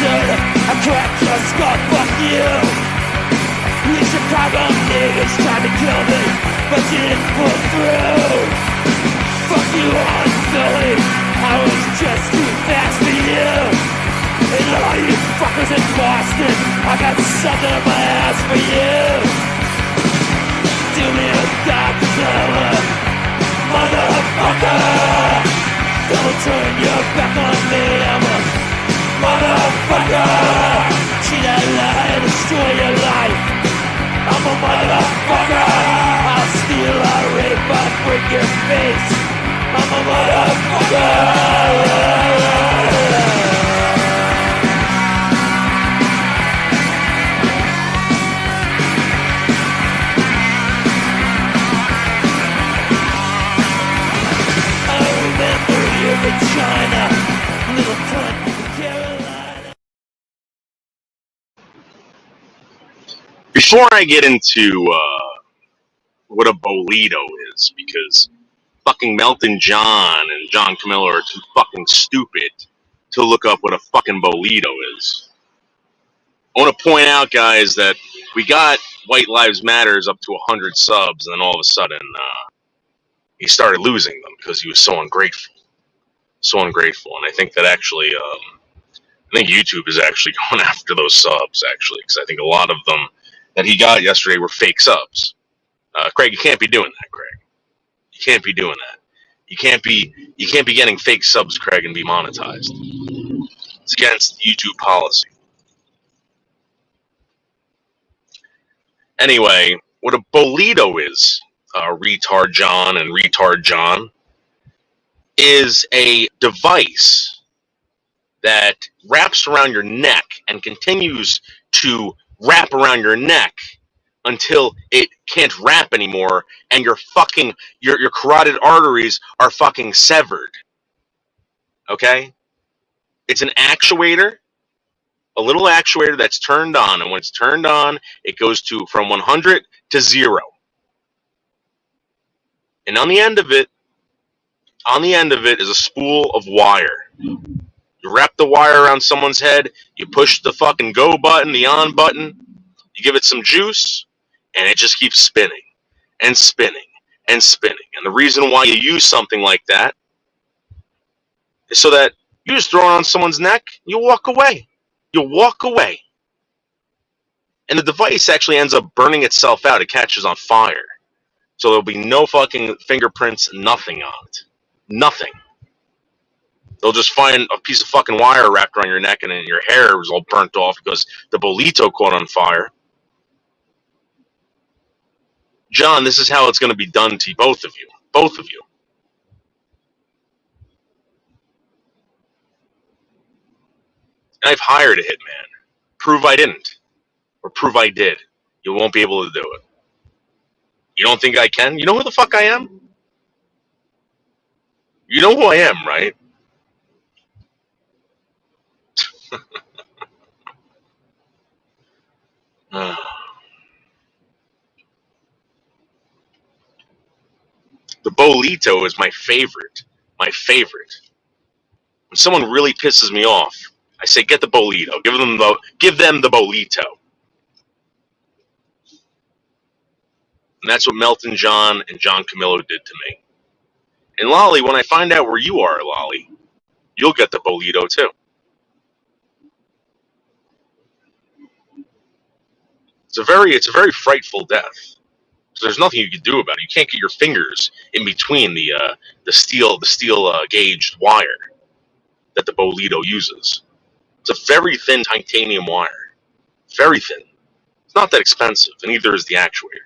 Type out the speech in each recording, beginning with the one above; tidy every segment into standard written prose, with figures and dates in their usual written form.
should. I crack your skull, fuck you. These Chicago niggas tried to kill me, but you didn't pull through. Fuck you on Philly, I was just too fast for you. And all you fuckers in Boston, I got something up my ass for you. Do me a doctor, motherfucker. Don't turn your back on me, I'm a motherfucker. Cheat that lie, destroy your life. I'm a motherfucker. I'll steal, I'll rape, I'll break your face. I'm a motherfucker. China, little cunt from Carolina. Before I get into what a bolito is, because fucking Melton John and John Camillo are too fucking stupid to look up what a fucking bolito is. I want to point out, guys, that we got White Lives Matters up to 100 subs, and then all of a sudden he started losing them because he was so ungrateful. So ungrateful, and I think that actually, I think YouTube is actually going after those subs, actually, because I think a lot of them that he got yesterday were fake subs. Craig, you can't be doing that, Craig. You can't be doing that. You can't be getting fake subs, Craig, and be monetized. It's against YouTube policy. Anyway, what a bolito is, retard John and retard John, is a device that wraps around your neck and continues to wrap around your neck until it can't wrap anymore and your carotid arteries are fucking severed. Okay? It's an actuator, a little actuator that's turned on, and when it's turned on, it goes from 100 to 0. And on the end of it is a spool of wire. You wrap the wire around someone's head, you push the fucking go button, the on button, you give it some juice, and it just keeps spinning and spinning and spinning. And the reason why you use something like that is so that you just throw it on someone's neck, you walk away. You walk away. And the device actually ends up burning itself out. It catches on fire. So there'll be no fucking fingerprints, nothing on it. Nothing. They'll just find a piece of fucking wire wrapped around your neck and then your hair was all burnt off because the bolito caught on fire. John, this is how it's going to be done to both of you. Both of you. I've hired a hitman. Prove I didn't. Or prove I did. You won't be able to do it. You don't think I can? You know who the fuck I am? You know who I am, right? The bolito is my favorite. My favorite. When someone really pisses me off, I say, get the bolito. Give them the bolito. And that's what Melton John and John Camillo did to me. And Lolly, when I find out where you are, Lolly, you'll get the bolito too. It's a very frightful death. So there's nothing you can do about it. You can't get your fingers in between the steel gauged wire that the bolito uses. It's a very thin titanium wire. Very thin. It's not that expensive, and neither is the actuator.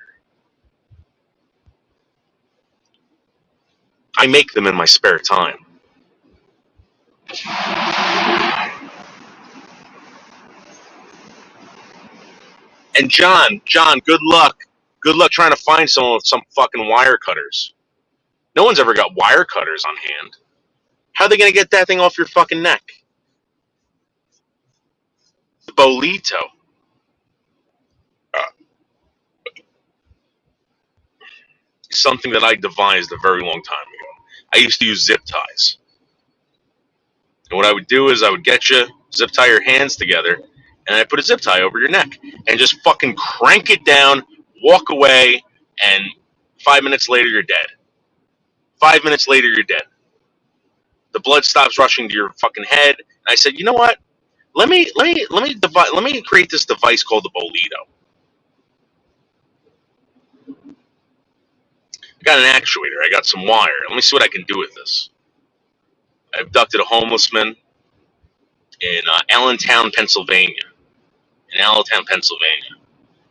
I make them in my spare time. And John, good luck. Good luck trying to find someone with some fucking wire cutters. No one's ever got wire cutters on hand. How are they going to get that thing off your fucking neck? The bolito. Something that I devised a very long time ago. I used to use zip ties. And what I would do is I would get you, zip tie your hands together, and I put a zip tie over your neck and just fucking crank it down, walk away, and 5 minutes later you're dead. 5 minutes later you're dead. The blood stops rushing to your fucking head. And I said, you know what? Let me create this device called the bolito. I got an actuator. I got some wire. Let me see what I can do with this. I abducted a homeless man in Allentown, Pennsylvania. In Allentown, Pennsylvania,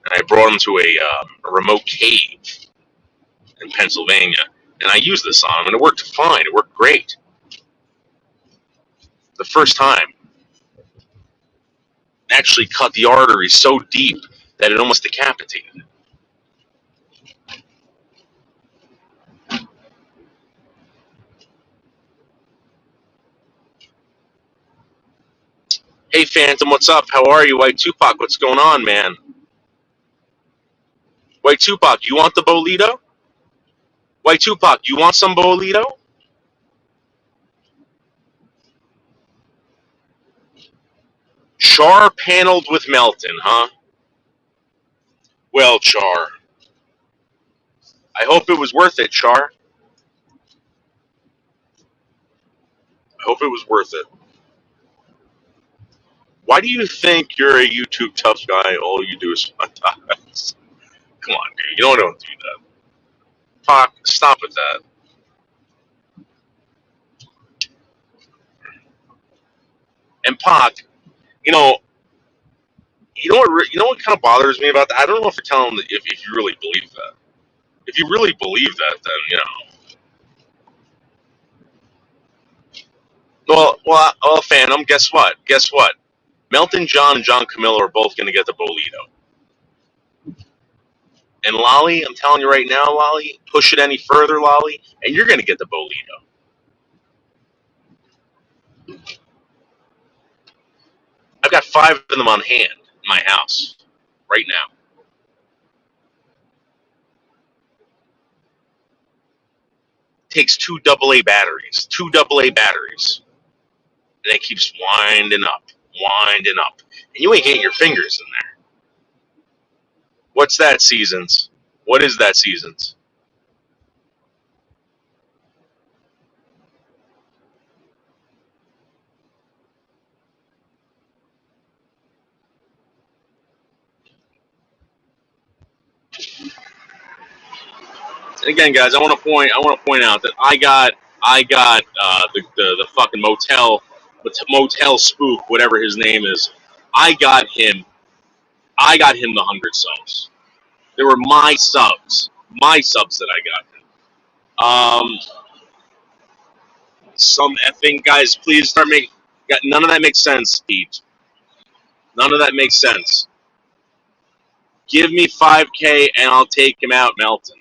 and I brought him to a remote cave in Pennsylvania, and I used this on him, and it worked fine. It worked great. The first time, actually cut the artery so deep that it almost decapitated him. Hey, Phantom, what's up? How are you? White Tupac, what's going on, man? White Tupac, you want the bolito? White Tupac, you want some bolito? Char paneled with meltin, huh? Well, Char, I hope it was worth it, Char. I hope it was worth it. Why do you think you're a YouTube tough guy? All you do is monetize. Come on, dude. You don't do that. Pac, stop with that. And Pac, you know, you know what kind of bothers me about that? I don't know if you're telling if you really believe that. If you really believe that, then Well, Phantom. Guess what? Guess what? Melton John and John Camillo are both going to get the bolito. And Lolly, I'm telling you right now, Lolly, push it any further, Lolly, and you're going to get the bolito. I've got 5 of them on hand in my house right now. Takes 2 AA batteries. 2 AA batteries. And it keeps winding up, winding up. And you ain't getting your fingers in there. What's that, Seasons? What is that, Seasons? And again, guys, I want to point out that I got the fucking motel spook, whatever his name is. I got him. I got him the 100 subs. They were my subs that I got him. Some effing guys, please start making. None of that makes sense, Pete. None of that makes sense. Give me 5K and I'll take him out, Melton.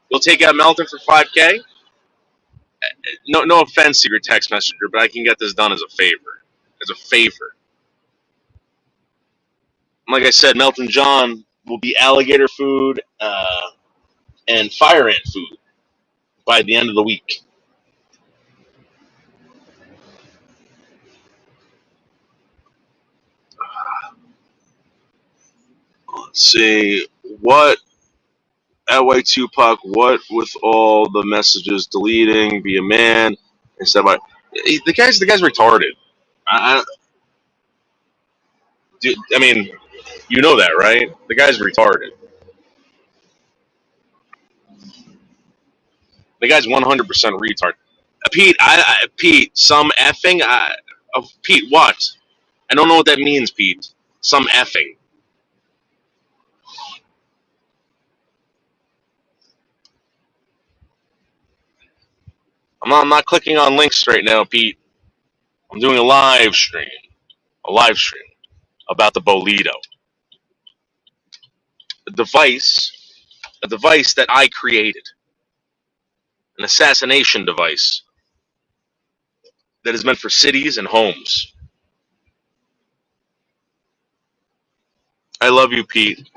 You'll take out Melton for 5K? No offense, secret text messenger, but I can get this done as a favor. As a favor. Like I said, Melton John will be alligator food and fire ant food by the end of the week. Let's see. What at White Tupac, what with all the messages deleting, be a man, instead of the guy's retarded. I, I mean, you know that, right? The guy's retarded. The guy's 100% retarded. Pete, Pete, some effing. Pete, what? I don't know what that means, Pete. Some effing. I'm not clicking on links right now, Pete. I'm doing a live stream about the bolito, a device, a device that I created, an assassination device that is meant for cities and homes. I love you, Pete.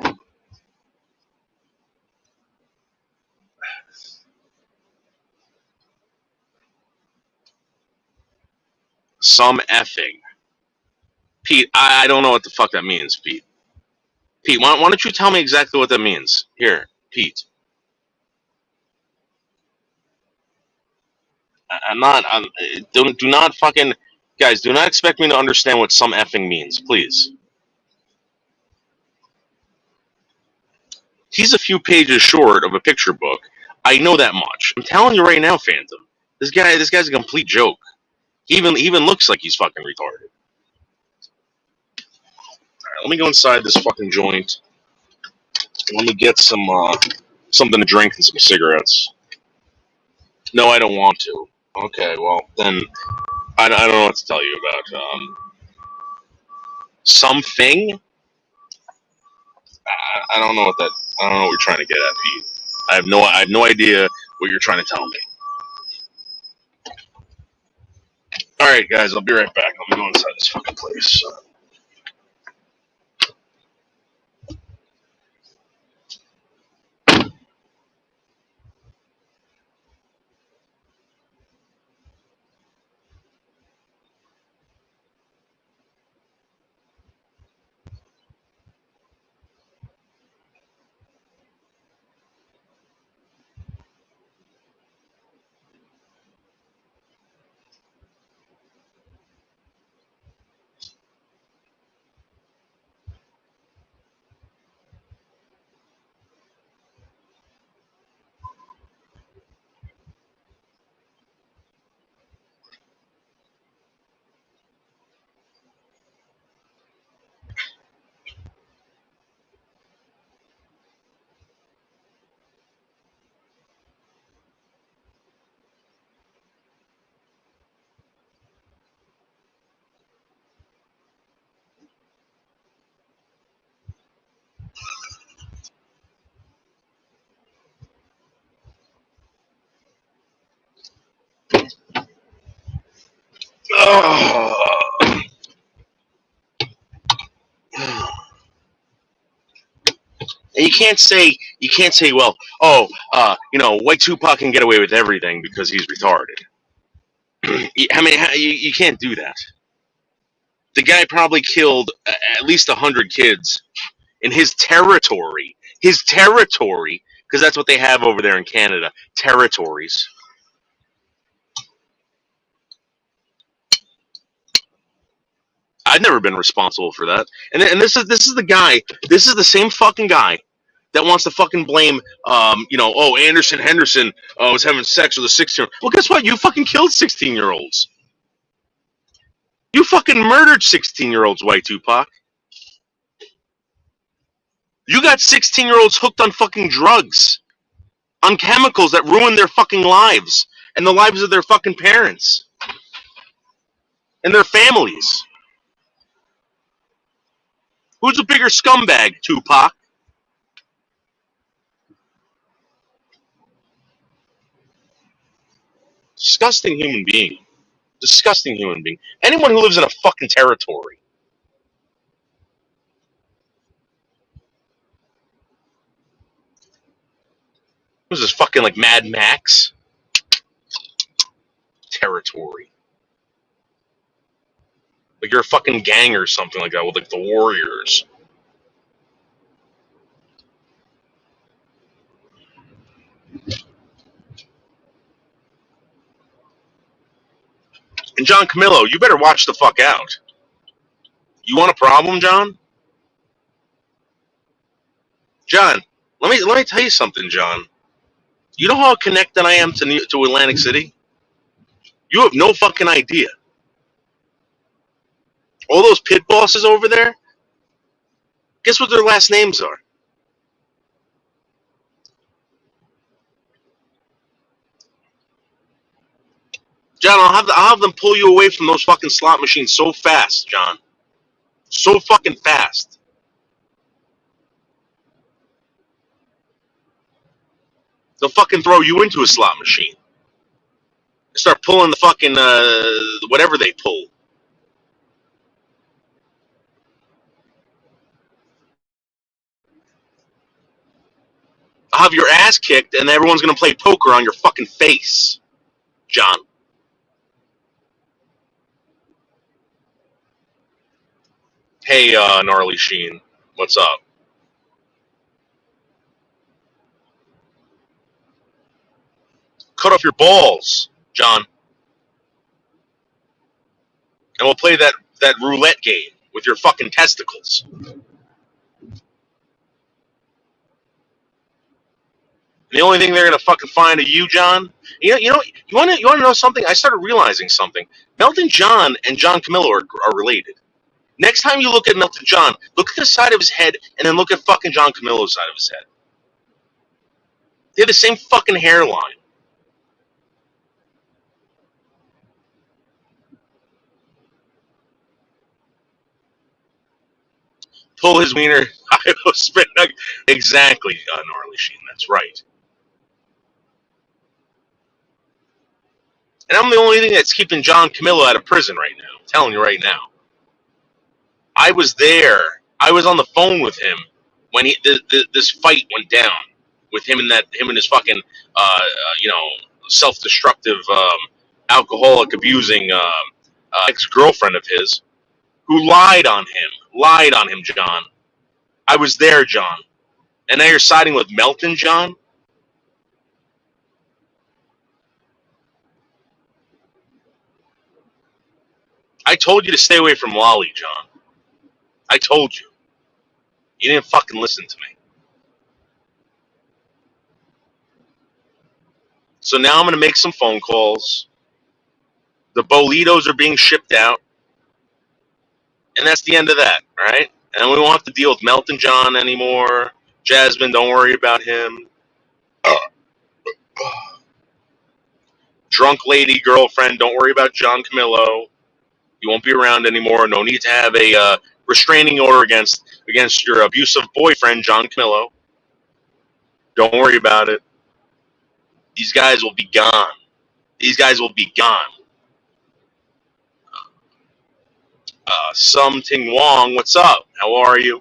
some effing. Pete, I don't know what the fuck that means, Pete. Pete, why don't you tell me exactly what that means? Here, Pete. Do not fucking, guys, do not expect me to understand what some effing means, please. He's a few pages short of a picture book. I know that much. I'm telling you right now, Phantom. This guy's a complete joke. He even looks like he's fucking retarded. Alright, let me go inside this fucking joint. Let me get some something to drink and some cigarettes. No, I don't want to. Okay, well then I don't know what to tell you about. Something. I don't know what that. I don't know what you're trying to get at, Pete. I have no idea what you're trying to tell me. All right, guys, I'll be right back. Let me go inside this fucking place. And you can't say, well, white Tupac can get away with everything because he's retarded. I mean, you can't do that. The guy probably killed at least 100 kids in his territory. His territory, because that's what they have over there in Canada, territories. I've never been responsible for that. And this is the guy. This is the same fucking guy that wants to fucking blame, Anderson Henderson was having sex with a 16-year-old. Well, guess what? You fucking killed 16-year-olds. You fucking murdered 16-year-olds, white Tupac. You got 16-year-olds hooked on fucking drugs, on chemicals that ruin their fucking lives and the lives of their fucking parents and their families. Who's a bigger scumbag, Tupac? Disgusting human being. Disgusting human being. Anyone who lives in a fucking territory. What is this fucking like Mad Max? Territory. Like you're a fucking gang or something like that with like the Warriors. And John Camillo, you better watch the fuck out. You want a problem, John? John, let me tell you something, John. You know how connected I am to Atlantic City? You have no fucking idea. All those pit bosses over there, guess what their last names are? John, I'll have them pull you away from those fucking slot machines so fast, John. So fucking fast. They'll fucking throw you into a slot machine. Start pulling the fucking whatever they pull. I'll have your ass kicked, and everyone's gonna play poker on your fucking face, John. Hey, Gnarly Sheen, what's up? Cut off your balls, John, and we'll play that roulette game with your fucking testicles. And the only thing they're gonna fucking find of you, John. You want to know something? I started realizing something. Melton John and John Camillo are related. Next time you look at Melton John, look at the side of his head, and then look at fucking John Camillo's side of his head. They have the same fucking hairline. Pull his wiener. I was spit. Exactly, Gnarly Sheen. That's right. And I'm the only thing that's keeping John Camillo out of prison right now. I'm telling you right now. I was there. I was on the phone with him when this fight went down with him and his fucking self-destructive alcoholic abusing ex-girlfriend of his who lied on him, John. I was there, John. And now you're siding with Melton, John? I told you to stay away from Lolly, John. I told you. You didn't fucking listen to me. So now I'm going to make some phone calls. The bolitos are being shipped out. And that's the end of that, right? And we won't have to deal with Melton John anymore. Jasmine, don't worry about him. Drunk lady girlfriend, don't worry about John Camillo. He won't be around anymore. No need to have a restraining order against your abusive boyfriend, John Camillo. Don't worry about it. These guys will be gone. These guys will be gone. Sum Ting Wong, what's up? How are you?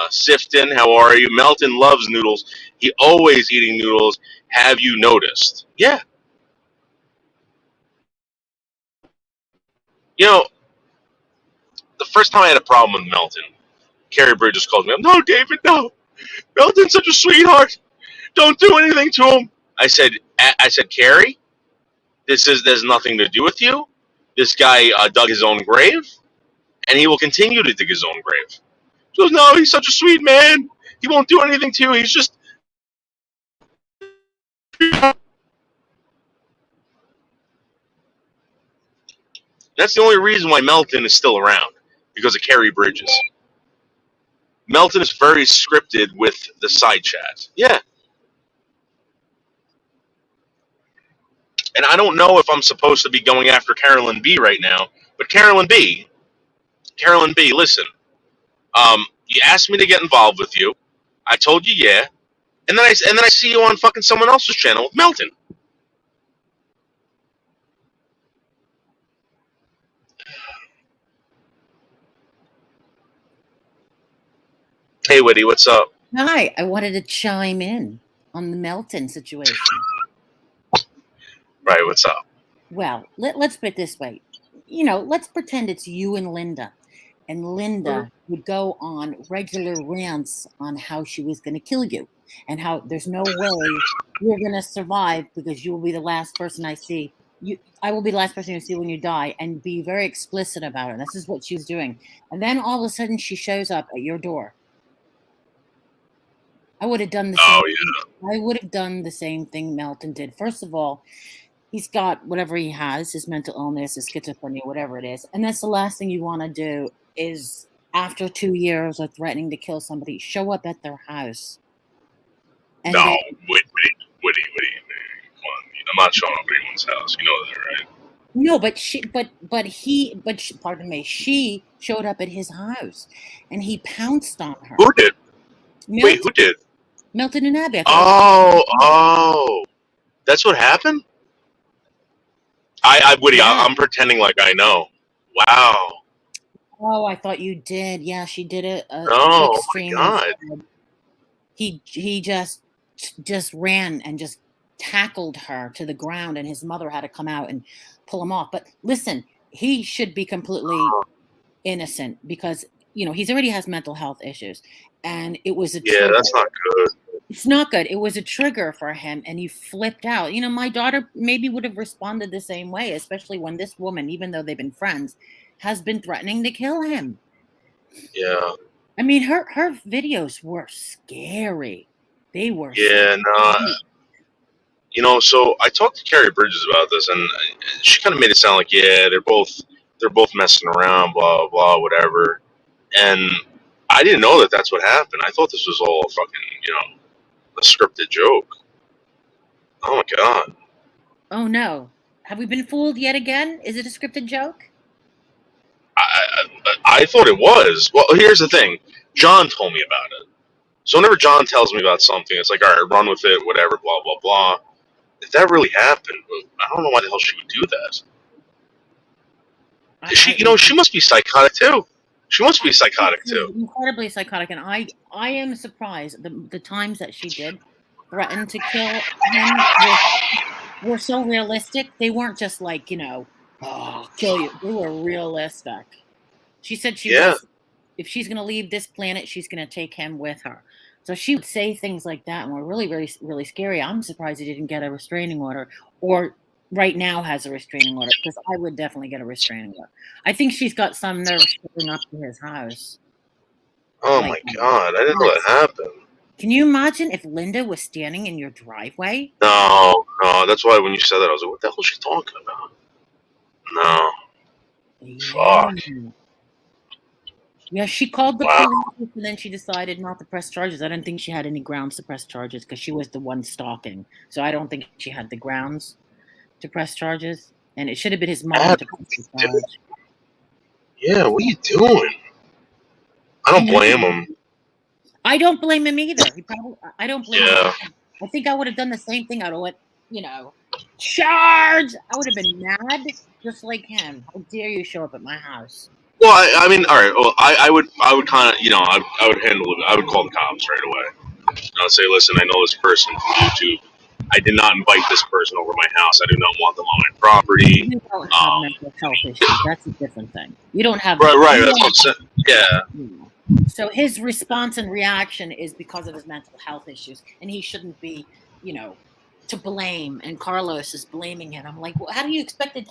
Sifton, how are you? Melton loves noodles. He always eating noodles. Have you noticed? Yeah. You know, the first time I had a problem with Melton, Carrie Bridges called me up. No, David, no. Melton's such a sweetheart. Don't do anything to him. I said, Carrie, there's nothing to do with you. This guy dug his own grave, and he will continue to dig his own grave. She goes, no, he's such a sweet man. He won't do anything to you. He's just. That's the only reason why Melton is still around, because of Carrie Bridges. Melton is very scripted with the side chat. Yeah. And I don't know if I'm supposed to be going after Carolyn B right now, but Carolyn B, listen. You asked me to get involved with you. I told you yeah, and then I see you on fucking someone else's channel with Melton. Hey, Whitty, what's up? Hi, I wanted to chime in on the Melton situation. Right, what's up? Well, let's put it this way. Let's pretend it's you and Linda. And Linda would go on regular rants on how she was going to kill you and how there's no way you're going to survive because you will be the last person I see. I will be the last person you see when you die, and be very explicit about it. This is what she was doing. And then all of a sudden she shows up at your door. I would have done the same thing. I would have done the same thing Melton did. First of all, he's got whatever he has, his mental illness, his schizophrenia, whatever it is. And that's the last thing you want to do is, after 2 years of threatening to kill somebody, show up at their house. And no, Woody. Come on. I'm not showing up at anyone's house. You know that, right? No, pardon me, she showed up at his house and he pounced on her. Who did? Wait, who did? Melton and Abby. Oh. That's what happened? Woody, yeah. I'm pretending like I know. Wow. Oh, I thought you did. Yeah, she did it. Oh my God. He just ran and just tackled her to the ground, and his mother had to come out and pull him off. But listen, he should be completely innocent because he's already has mental health issues, and it was a Yeah, trigger. that's not good. It's not good. It was a trigger for him, and he flipped out. My daughter maybe would have responded the same way, especially when this woman, even though they've been friends, has been threatening to kill him. Yeah. I mean, her videos were scary. They were Yeah, no. So I talked to Carrie Bridges about this, and she kind of made it sound like, yeah, they're both messing around, blah blah, whatever. And I didn't know that that's what happened. I thought this was all fucking, a scripted joke. Oh my god. Oh no. Have we been fooled yet again? Is it a scripted joke? I thought it was. Well, here's the thing. John told me about it. So whenever John tells me about something, it's like, all right, run with it, whatever, blah blah blah. If that really happened, I don't know why the hell she would do that. She must be psychotic too. She must be psychotic too. Incredibly psychotic, and I am surprised the times that she did threaten to kill him were so realistic. They weren't just like, oh, kill you. They were realistic. She said if she's going to leave this planet, she's going to take him with her. So she would say things like that, and were really, really, really scary. I'm surprised he didn't get a restraining order, or right now has a restraining order, because I would definitely get a restraining order. I think she's got some nerve showing up to his house. Oh my god, I didn't know that happened. Can you imagine if Linda was standing in your driveway? No, that's why when you said that, I was like, what the hell is she talking about? No. Yeah. Fuck. Yeah, she called the police, and then she decided not to press charges. I don't think she had any grounds to press charges because she was the one stalking. So I don't think she had the grounds to press charges. And it should have been his mom to press the charge. Yeah, what are you doing? I don't blame him. I don't blame him either. I don't blame him. Yeah. I think I would have done the same thing. I would have went, charge! I would have been mad just like him. How dare you show up at my house? Well, I mean, all right. Well, I would kind of, I would handle it. I would call the cops right away. I would say, listen, I know this person from YouTube. I did not invite this person over my house. I do not want them on my property. You don't have mental health issues. That's a different thing. You don't have. Right. That's what I'm saying. Yeah. So his response and reaction is because of his mental health issues, and he shouldn't be, to blame. And Carlos is blaming him. I'm like, well, how do you expect the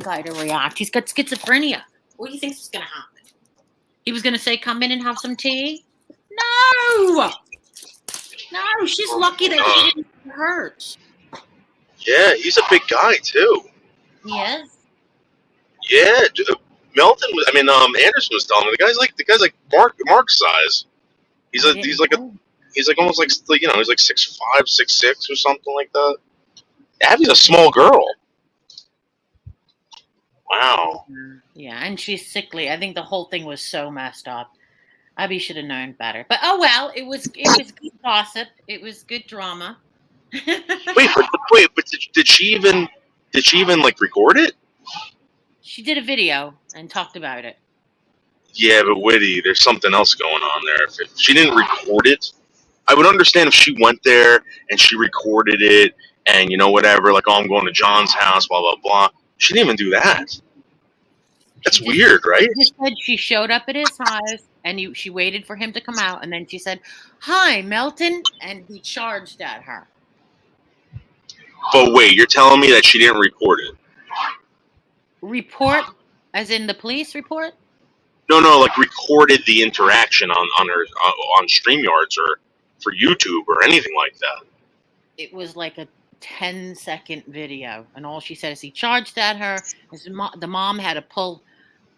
guy to react? He's got schizophrenia. What do you think is going to happen? He was going to say, come in and have some tea? No! No, she's lucky that she didn't get hurt. Yeah, he's a big guy, too. He is? Yeah, Melton was, Anderson was telling me, the guy's like Mark's size. He's like almost like, he's like 6'5", 6'6", or something like that. Abby's a small girl. Wow. Yeah, and she's sickly. I think the whole thing was so messed up. Abby should have known better. But oh well, it was good gossip. It was good drama. Wait, but did she even like record it? She did a video and talked about it. Yeah, but Whitty, there's something else going on there. If she didn't record it, I would understand if she went there and she recorded it and whatever, like, oh, I'm going to John's house, blah blah blah. She didn't even do that. That's weird, right? She just said she showed up at his house and she waited for him to come out, and then she said, "Hi, Melton," and he charged at her. But wait, you're telling me that she didn't record it? Report, as in the police report? No, like recorded the interaction on her on StreamYards or for YouTube or anything like that. It was like a 10-second video, and all she said is he charged at her. The mom had to pull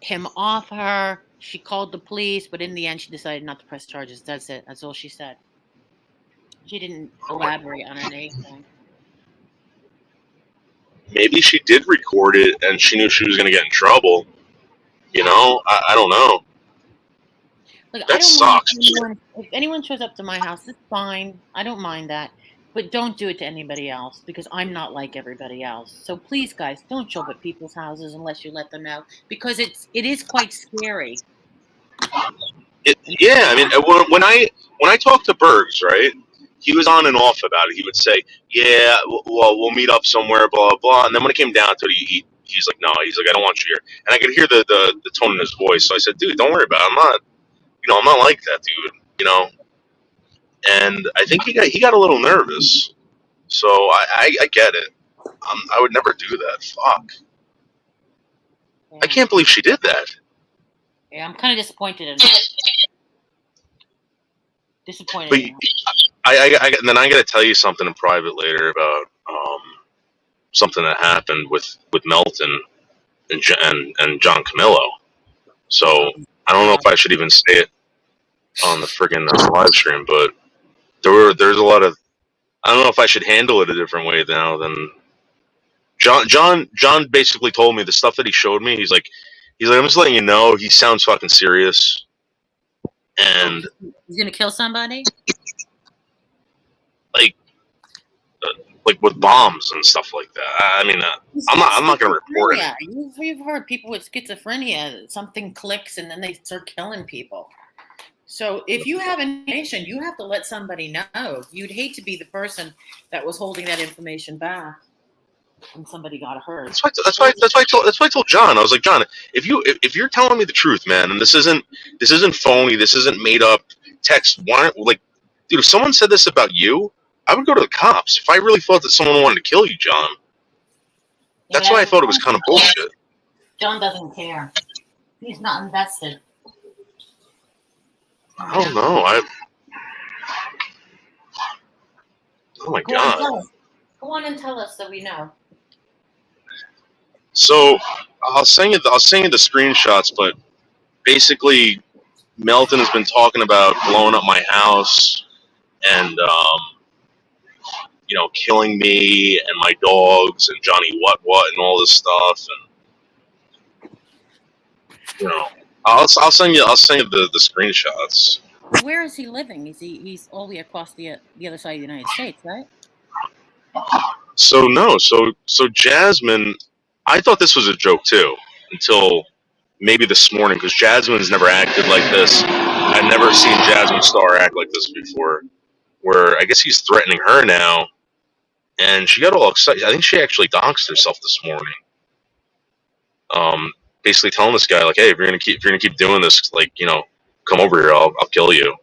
him off her. She called the police, but in the end she decided not to press charges. That's it. That's all she said. She didn't elaborate on anything. Maybe she did record it and she knew she was going to get in trouble. I don't know. Look, that sucks. If anyone shows up to my house, it's fine. I don't mind that. But don't do it to anybody else, because I'm not like everybody else. So please, guys, don't show up at people's houses unless you let them know, because it is quite scary. When I talk to Bergs, right? he was on and off about it. He would say, "Yeah, well, we'll meet up somewhere, blah blah blah." And then when it came down to it, he's like, "No," he's like, "I don't want you here." And I could hear the tone in his voice. So I said, "Dude, don't worry about it. I'm not like that, dude. You know." And I think he got a little nervous. So I get it. I would never do that. Fuck. Yeah. I can't believe she did that. Yeah, I'm kind of disappointed in her. Disappointed But in her. and then I got to tell you something in private later about something that happened with Melton and John Camillo. So I don't know if I should even say it on the friggin' live stream, but there's a lot of, I don't know if I should handle it a different way now than John basically told me the stuff that he showed me. He's like I'm just letting you know he sounds fucking serious, and he's gonna kill somebody. Like with bombs and stuff like that. I mean, I'm not going to report it. You've heard people with schizophrenia, something clicks and then they start killing people. So if you have information, you have to let somebody know. You'd hate to be the person that was holding that information back when somebody got hurt. That's why I told John. I was like, John, if you're telling me the truth, man, and this isn't phony, this isn't made up text. Why, like, dude, if someone said this about you, I would go to the cops if I really thought that someone wanted to kill you, John. That's why I thought it was kind of bullshit. John doesn't care. He's not invested. I don't know. Oh my God. Go on and tell us so we know. So I'll send you the screenshots, but basically Melton has been talking about blowing up my house and killing me and my dogs and Johnny what and all this stuff, and I'll send you the screenshots. Where is he living? He's all the way across the other side of the United States, right? So Jasmine, I thought this was a joke too until maybe this morning, because Jasmine's never acted like this. I've never seen Jasmine Star act like this before, where I guess he's threatening her now, and she got all excited. I think she actually doxed herself this morning. Basically telling this guy, like, hey, if you're gonna keep doing this, like, come over here, I'll kill you,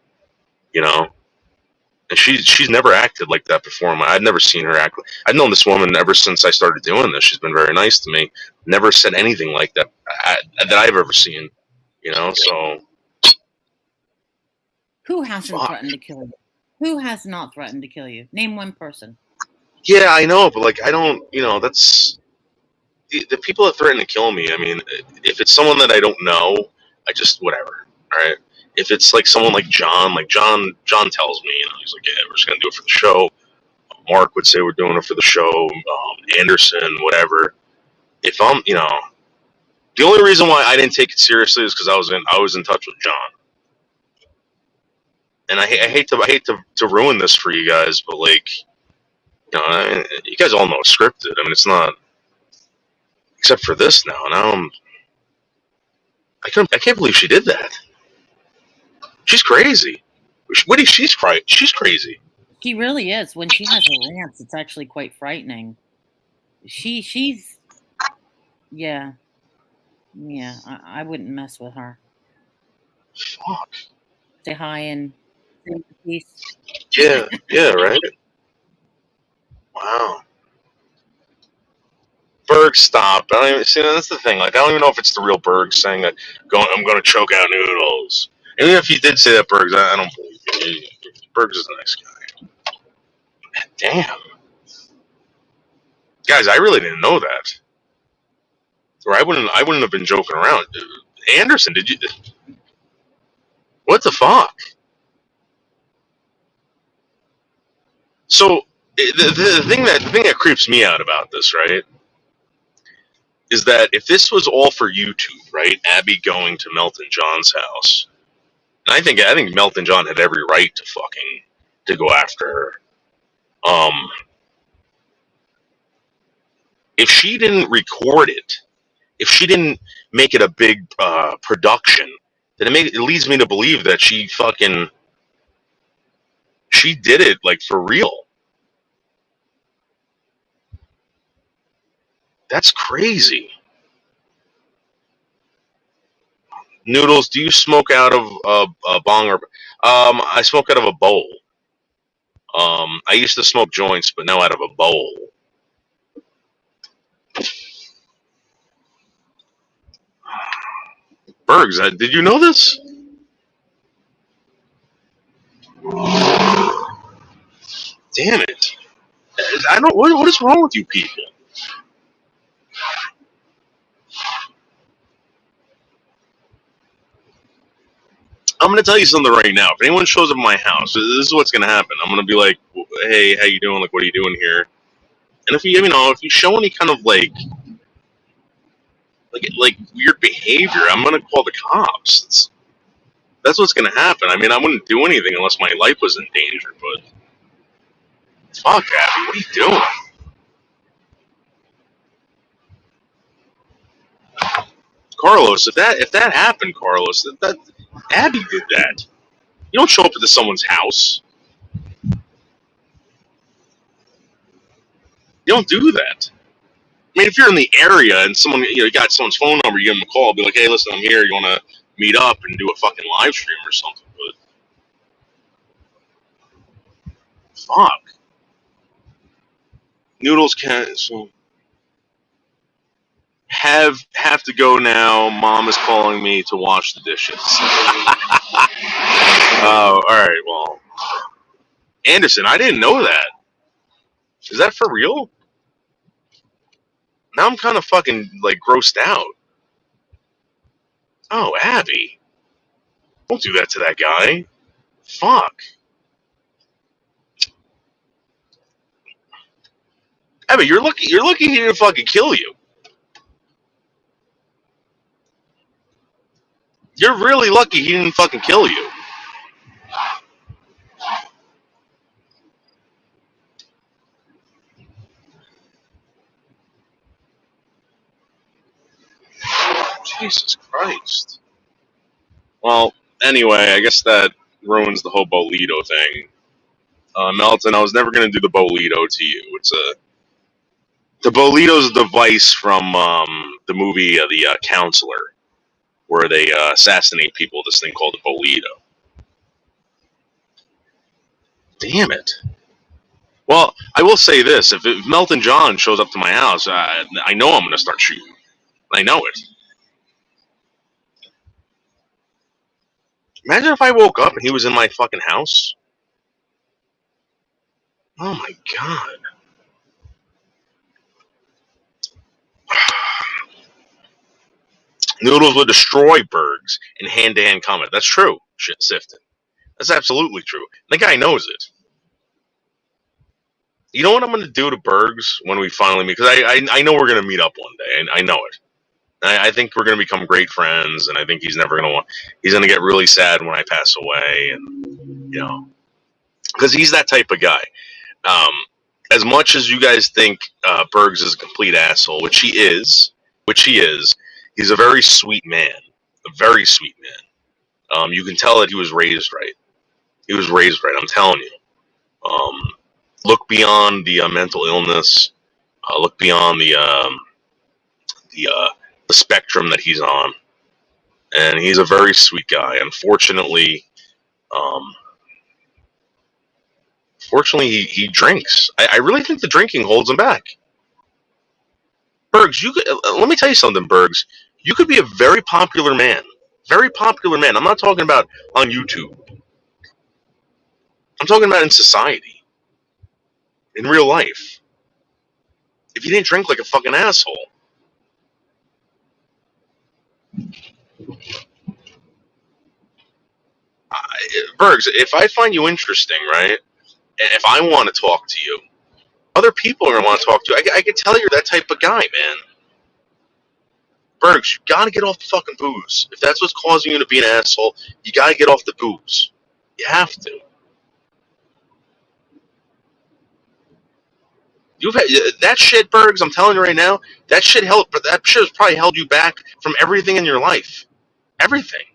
And she's never acted like that before. I'd never seen her act. I've known this woman ever since I started doing this. She's been very nice to me. Never said anything like that that I've ever seen, So who hasn't threatened to kill you? Who has not threatened to kill you? Name one person. Yeah, I know, but like I don't. That's the people that threaten to kill me. I mean, if it's someone that I don't know, I just whatever. All right. If it's like someone like John tells me, he's like, yeah, we're just gonna do it for the show. Mark would say we're doing it for the show. Anderson, whatever. If I'm, the only reason why I didn't take it seriously is because I was in touch with John, and I hate to ruin this for you guys, but like, you guys all know it's scripted. I mean, it's not, except for this now. Now I can't believe she did that. She's crazy. She's crazy. She really is. When she has a rant, it's actually quite frightening. She's yeah. I wouldn't mess with her. Fuck. Say hi and say peace. Yeah, right. Wow. Berg, stop. I don't even see. That's the thing. Like, I don't even know if it's the real Berg saying that. I'm going to choke out noodles. And even if he did say that, Berg, I don't believe you. Berg's is a nice guy. Damn. Guys, I really didn't know that. Or I wouldn't have been joking around. Anderson, did you? What the fuck? So the thing that creeps me out about this, right, is that if this was all for YouTube, right, Abby going to Melton John's house, and I think Melton John had every right to go after her. If she didn't record it, if she didn't make it a big production, then it leads me to believe that she she did it like for real. That's crazy. Noodles, do you smoke out of a bong or? I smoke out of a bowl. I used to smoke joints, but now out of a bowl. Bergs, did you know this? Damn it! I don't. What is wrong with you people? I'm gonna tell you something right now. If anyone shows up at my house, this is what's gonna happen. I'm gonna be like, "Hey, how you doing? Like, what are you doing here?" And if you show any kind of like weird behavior, I'm gonna call the cops. That's what's gonna happen. I mean, I wouldn't do anything unless my life was in danger. But fuck, Abby, what are you doing? Carlos, if that happened, Carlos, that Abby did that. You don't show up at someone's house. You don't do that. I mean, if you're in the area and someone you got someone's phone number, you give them a call, be like, "Hey, listen, I'm here. You want to meet up and do a fucking live stream or something?" But fuck, Noodles can't. So have to go now. Mom is calling me to wash the dishes. Oh, all right. Well, Anderson, I didn't know that. Is that for real? Now I'm kind of fucking like grossed out. Oh, Abby, don't do that to that guy. Fuck, Abby, you're lucky. You're lucky he didn't fucking kill you. You're really lucky he didn't fucking kill you. Jesus Christ. Well, anyway, I guess that ruins the whole bolito thing. Melton, I was never going to do the bolito to you. The bolito's a device from the movie The Counselor, where they assassinate people with this thing called a bolito. Damn it. Well, I will say this: if Melton John shows up to my house, I know I'm going to start shooting. I know it. Imagine if I woke up and he was in my fucking house. Oh my god. Noodles would destroy Bergs in hand-to-hand combat. That's true, shit, Sifton. That's absolutely true. The guy knows it. You know what I'm going to do to Bergs when we finally meet? Because I know we're going to meet up one day. I know it. I think we're going to become great friends, and I think he's never going to want. He's going to get really sad when I pass away, and because he's that type of guy. Um, as much as you guys think Bergs is a complete asshole, which he is, he's a very sweet man. A very sweet man. You can tell that he was raised right. He was raised right. I'm telling you. Look beyond the mental illness. Look beyond the spectrum that he's on, and he's a very sweet guy. Unfortunately, he drinks. I really think the drinking holds him back. Bergs, let me tell you something, Bergs. You could be a very popular man. Very popular man. I'm not talking about on YouTube. I'm talking about in society. In real life. If you didn't drink like a fucking asshole. Bergs, if I find you interesting, right? And if I want to talk to you, other people are going to want to talk to you. I can tell you're that type of guy, man. Bergs, you got to get off the fucking booze. If that's what's causing you to be an asshole, you got to get off the booze. You have to. You've had that shit, Bergs. I'm telling you right now, that shit has probably held you back from everything in your life. Everything.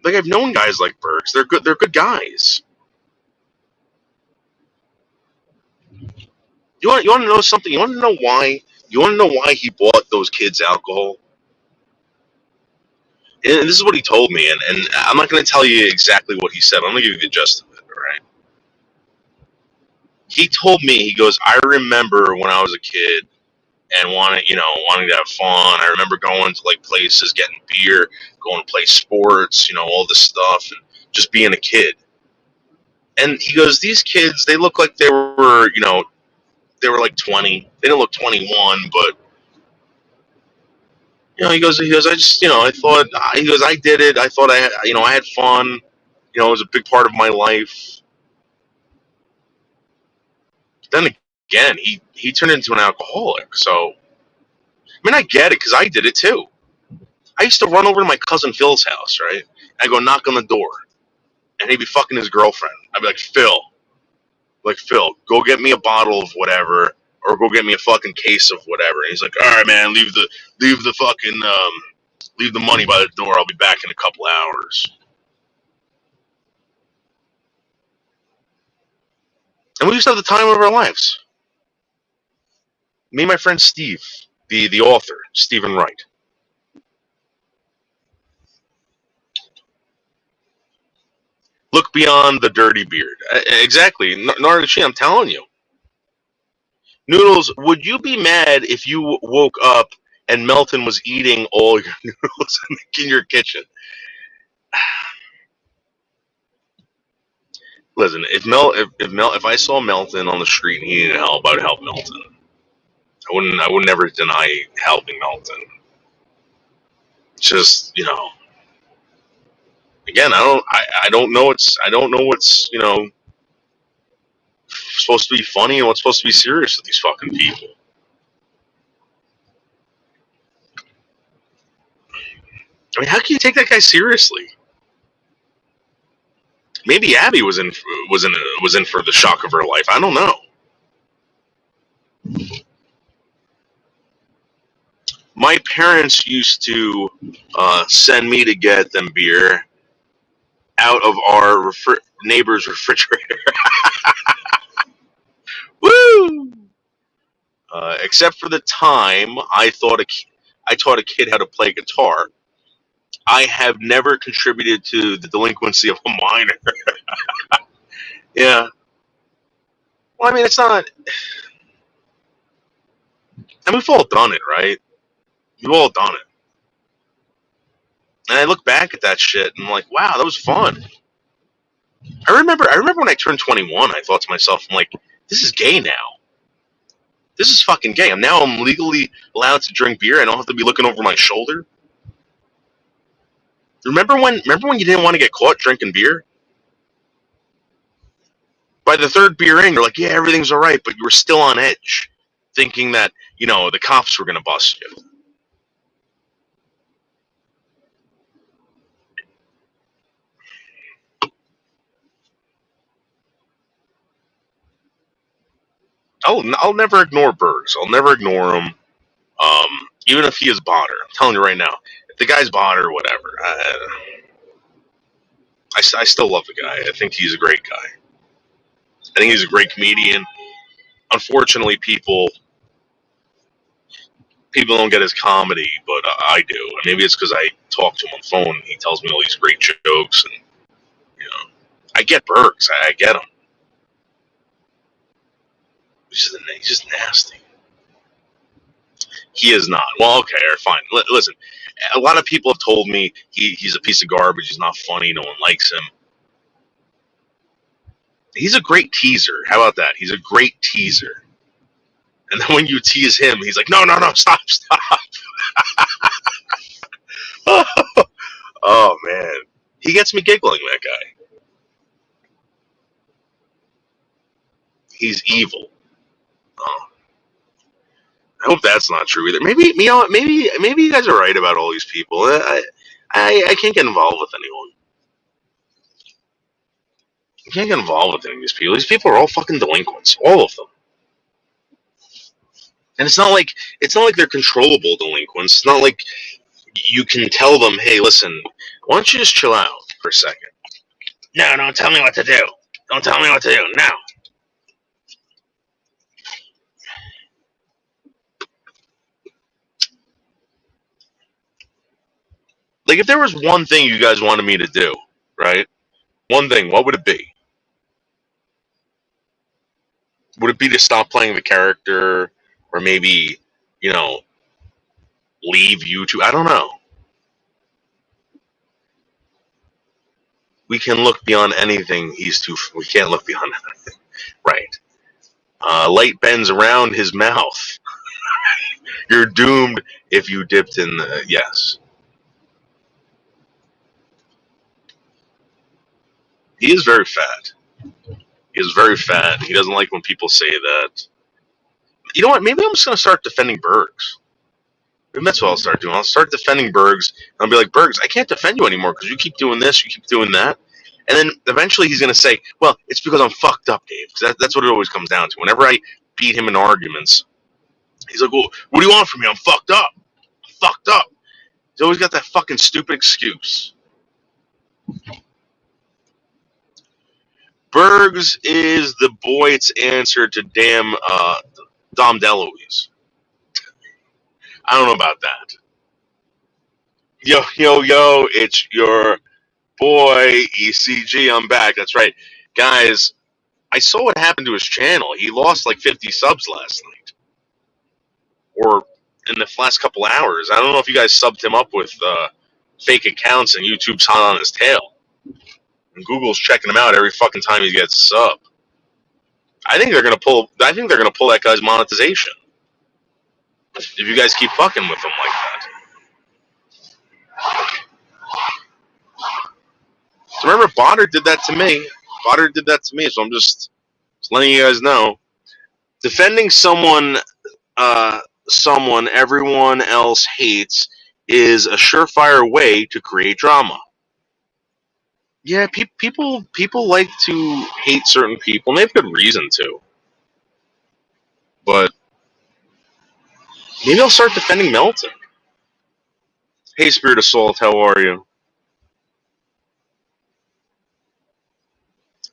Like, I've known guys like Bergs. They're good. They're good guys. You want to know something? You want to know why? You want to know why he bought those kids alcohol? And this is what he told me, and I'm not going to tell you exactly what he said. I'm going to give you the gist of it, all right? He told me, he goes, I remember when I was a kid and wanting to have fun. I remember going to like places, getting beer, going to play sports, all this stuff, and just being a kid. And he goes, these kids, they look like they were like 20. They didn't look 21, but he goes, I just, I thought, he goes, I did it. I thought I had fun. It was a big part of my life. Then again, he turned into an alcoholic. So, I mean, I get it because I did it too. I used to run over to my cousin Phil's house, right? I go knock on the door, and he'd be fucking his girlfriend. I'd be like, Phil, go get me a bottle of whatever, or go get me a fucking case of whatever. And he's like, all right, man, leave the fucking leave the money by the door. I'll be back in a couple hours. And we used to have the time of our lives. Me and my friend Steve, the author, Stephen Wright. Look beyond the dirty beard. Exactly. Nardachi, I'm telling you. Noodles, would you be mad if you woke up and Melton was eating all your noodles in your kitchen? Listen, if I saw Melton on the street and he needed help, I would help Melton. I would never deny helping Melton. Just, again, I don't know what's supposed to be funny and what's supposed to be serious with these fucking people. I mean, how can you take that guy seriously? Maybe Abby was in for the shock of her life. I don't know. My parents used to send me to get them beer out of our neighbor's refrigerator. Woo! Except for the time I taught a kid how to play guitar. I have never contributed to the delinquency of a minor. Yeah. Well, I mean, it's not. I mean, we've all done it, right? We've all done it. And I look back at that shit and I'm like, wow, that was fun. I remember when I turned 21, I thought to myself, I'm like, this is gay now. This is fucking gay. I'm legally allowed to drink beer. I don't have to be looking over my shoulder. Remember when you didn't want to get caught drinking beer? By the third beer in, you're like, yeah, everything's all right, but you were still on edge, thinking that, the cops were going to bust you. I'll never ignore Bergs. I'll never ignore him, even if he is Bonner. I'm telling you right now, if the guy's Bonner or whatever, I still love the guy. I think he's a great guy. I think he's a great comedian. Unfortunately, people don't get his comedy, but I do. And maybe it's because I talk to him on the phone. And he tells me all these great jokes, and I get Bergs. I get him. He's just nasty. He is not. Well, okay, fine. Listen, a lot of people have told me he's a piece of garbage. He's not funny. No one likes him. He's a great teaser. How about that? He's a great teaser. And then when you tease him, he's like, no, stop. Oh, man. He gets me giggling, that guy. He's evil. Oh. I hope that's not true either. Maybe you guys are right about all these people. I can't get involved with anyone. I can't get involved with any of these people. These people are all fucking delinquents, all of them. And it's not like they're controllable delinquents. It's not like you can tell them, hey, listen, why don't you just chill out? for a second. No, don't tell me what to do. Don't tell me what to do. No. Like, if there was one thing you guys wanted me to do, right? One thing, what would it be? Would it be to stop playing the character, or maybe, leave YouTube? I don't know. We can look beyond anything. We can't look beyond anything. Right. Light bends around his mouth. You're doomed if you dipped in the. Yes. He is very fat. He is very fat. He doesn't like when people say that. You know what? Maybe I'm just going to start defending Bergs. Maybe that's what I'll start doing. I'll start defending Bergs, and I'll be like, Bergs, I can't defend you anymore because you keep doing this, you keep doing that. And then eventually he's going to say, well, it's because I'm fucked up, Dave. Because that's what it always comes down to. Whenever I beat him in arguments, he's like, well, what do you want from me? I'm fucked up. I'm fucked up. He's always got that fucking stupid excuse. Bergs is the Boyd's answer to damn Dom DeLuise. I don't know about that. Yo, it's your boy, ECG. I'm back. That's right. Guys, I saw what happened to his channel. He lost like 50 subs last night. Or in the last couple hours. I don't know if you guys subbed him up with fake accounts and YouTube's hot on his tail. And Google's checking him out every fucking time he gets a sub. I think they're gonna pull that guy's monetization. If you guys keep fucking with him like that. So remember, Botter did that to me. So I'm just letting you guys know. Defending someone everyone else hates is a surefire way to create drama. Yeah, people like to hate certain people, and they have good reason to. But maybe I'll start defending Melton. Hey, Spirit Assault, how are you?